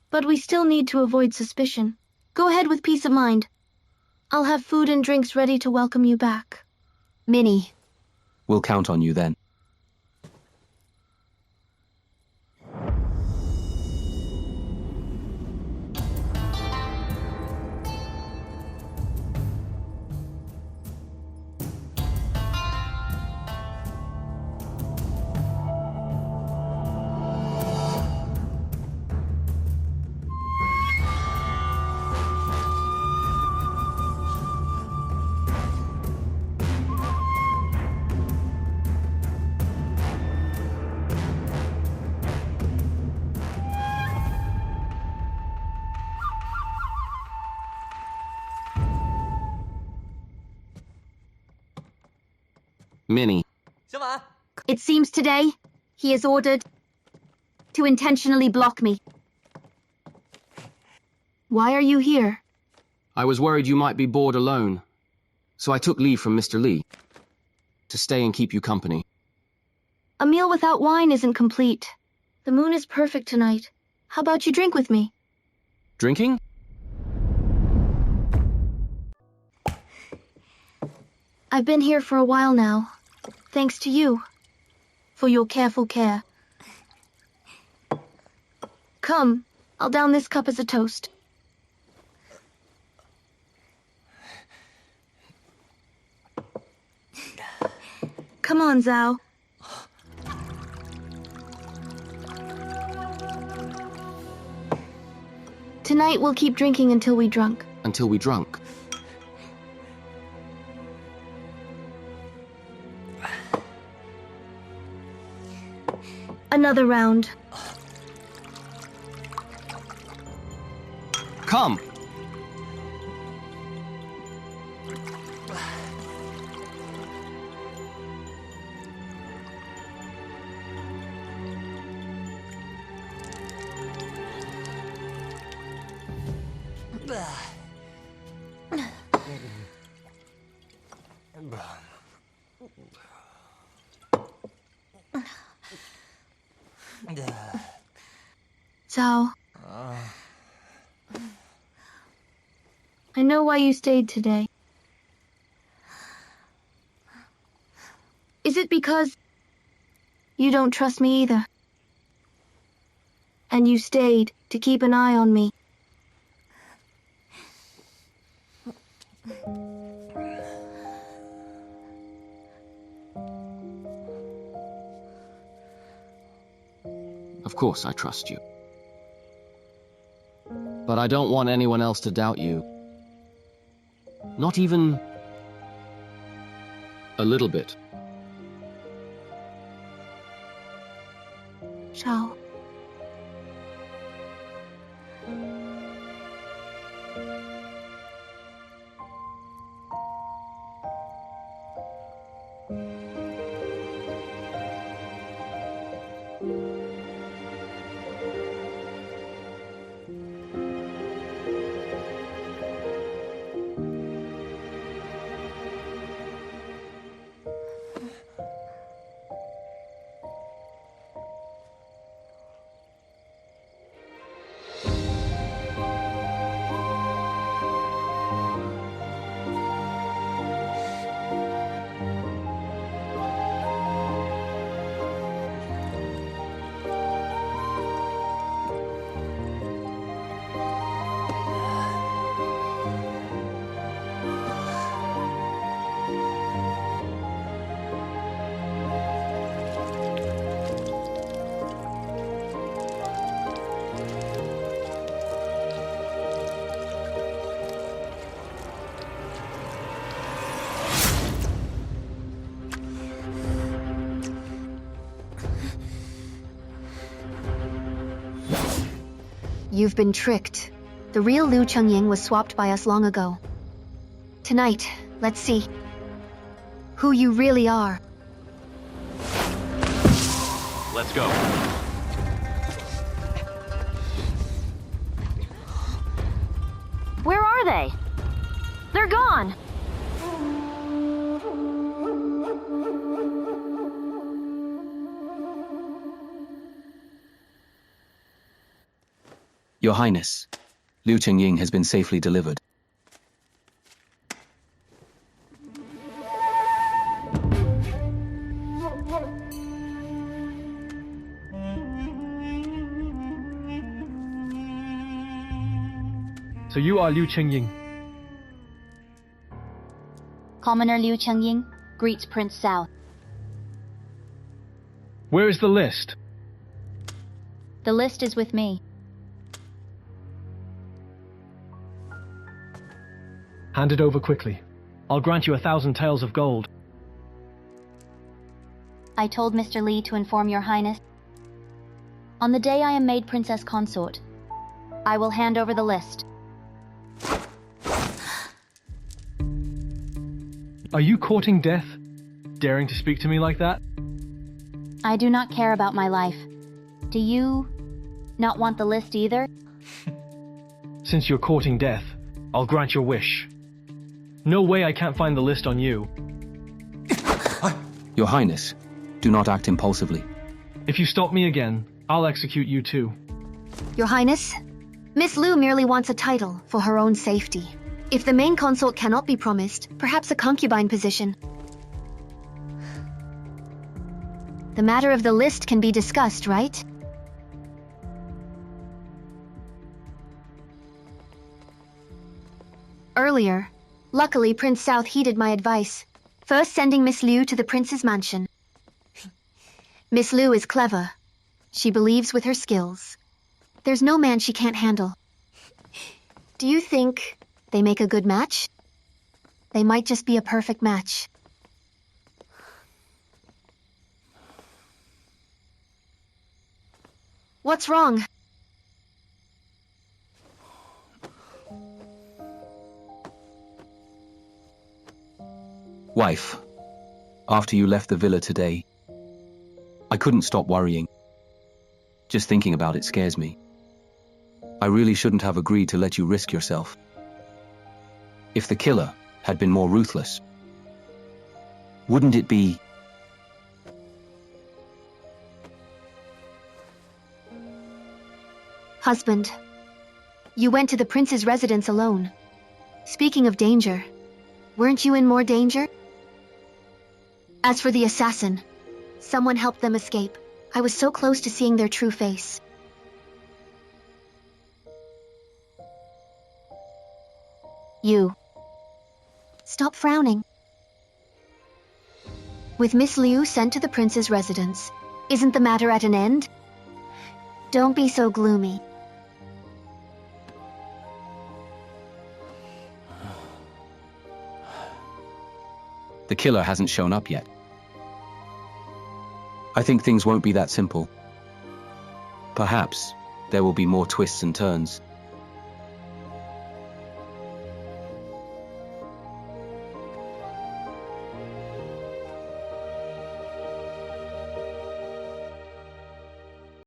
But we still need to avoid suspicion. Go ahead with peace of mind. I'll have food and drinks ready to welcome you back. Minnie. We'll count on you then. Minnie. It seems today, he is ordered to intentionally block me. Why are you here? I was worried you might be bored alone, so I took leave from Mr. Li to stay and keep you company. A meal without wine isn't complete. The moon is perfect tonight. How about you drink with me? Drinking? I've been here for a while now, thanks to you, for your careful care. Come, I'll down this cup as a toast. Come on, Zhao. Tonight we'll keep drinking until we drunk. Until we drunk. Another round. Come! Zhao. I know why you stayed today. Is it because you don't trust me either? And you stayed to keep an eye on me? Of course I trust you. But I don't want anyone else to doubt you. Not even a little bit. Zhao. You've been tricked. The real Liu Chengying was swapped by us long ago. Tonight, let's see who you really are. Let's go. Where are they? They're gone. Your Highness, Liu Chengying has been safely delivered. So you are Liu Chengying. Commoner Liu Chengying greets Prince Zhao. Where is the list? The list is with me. Hand it over quickly. I'll grant you 1,000 taels of gold. I told Mr. Li to inform your highness. On the day I am made princess consort, I will hand over the list. Are you courting death? Daring to speak to me like that? I do not care about my life. Do you not want the list either? Since you're courting death, I'll grant your wish. No way I can't find the list on you. Your Highness, do not act impulsively. If you stop me again, I'll execute you too. Your Highness, Miss Liu merely wants a title for her own safety. If the main consort cannot be promised, perhaps a concubine position. The matter of the list can be discussed, right? Earlier, luckily Prince South heeded my advice, first sending Miss Liu to the prince's mansion. Miss Liu is clever. She believes with her skills. There's no man she can't handle. Do you think they make a good match? They might just be a perfect match. What's wrong? Wife, after you left the villa today, I couldn't stop worrying. Just thinking about it scares me. I really shouldn't have agreed to let you risk yourself. If the killer had been more ruthless, wouldn't it be... Husband, you went to the prince's residence alone. Speaking of danger, weren't you in more danger? As for the assassin, someone helped them escape. I was so close to seeing their true face. You. Stop frowning. With Miss Liu sent to the prince's residence, isn't the matter at an end? Don't be so gloomy. The killer hasn't shown up yet. I think things won't be that simple. Perhaps there will be more twists and turns.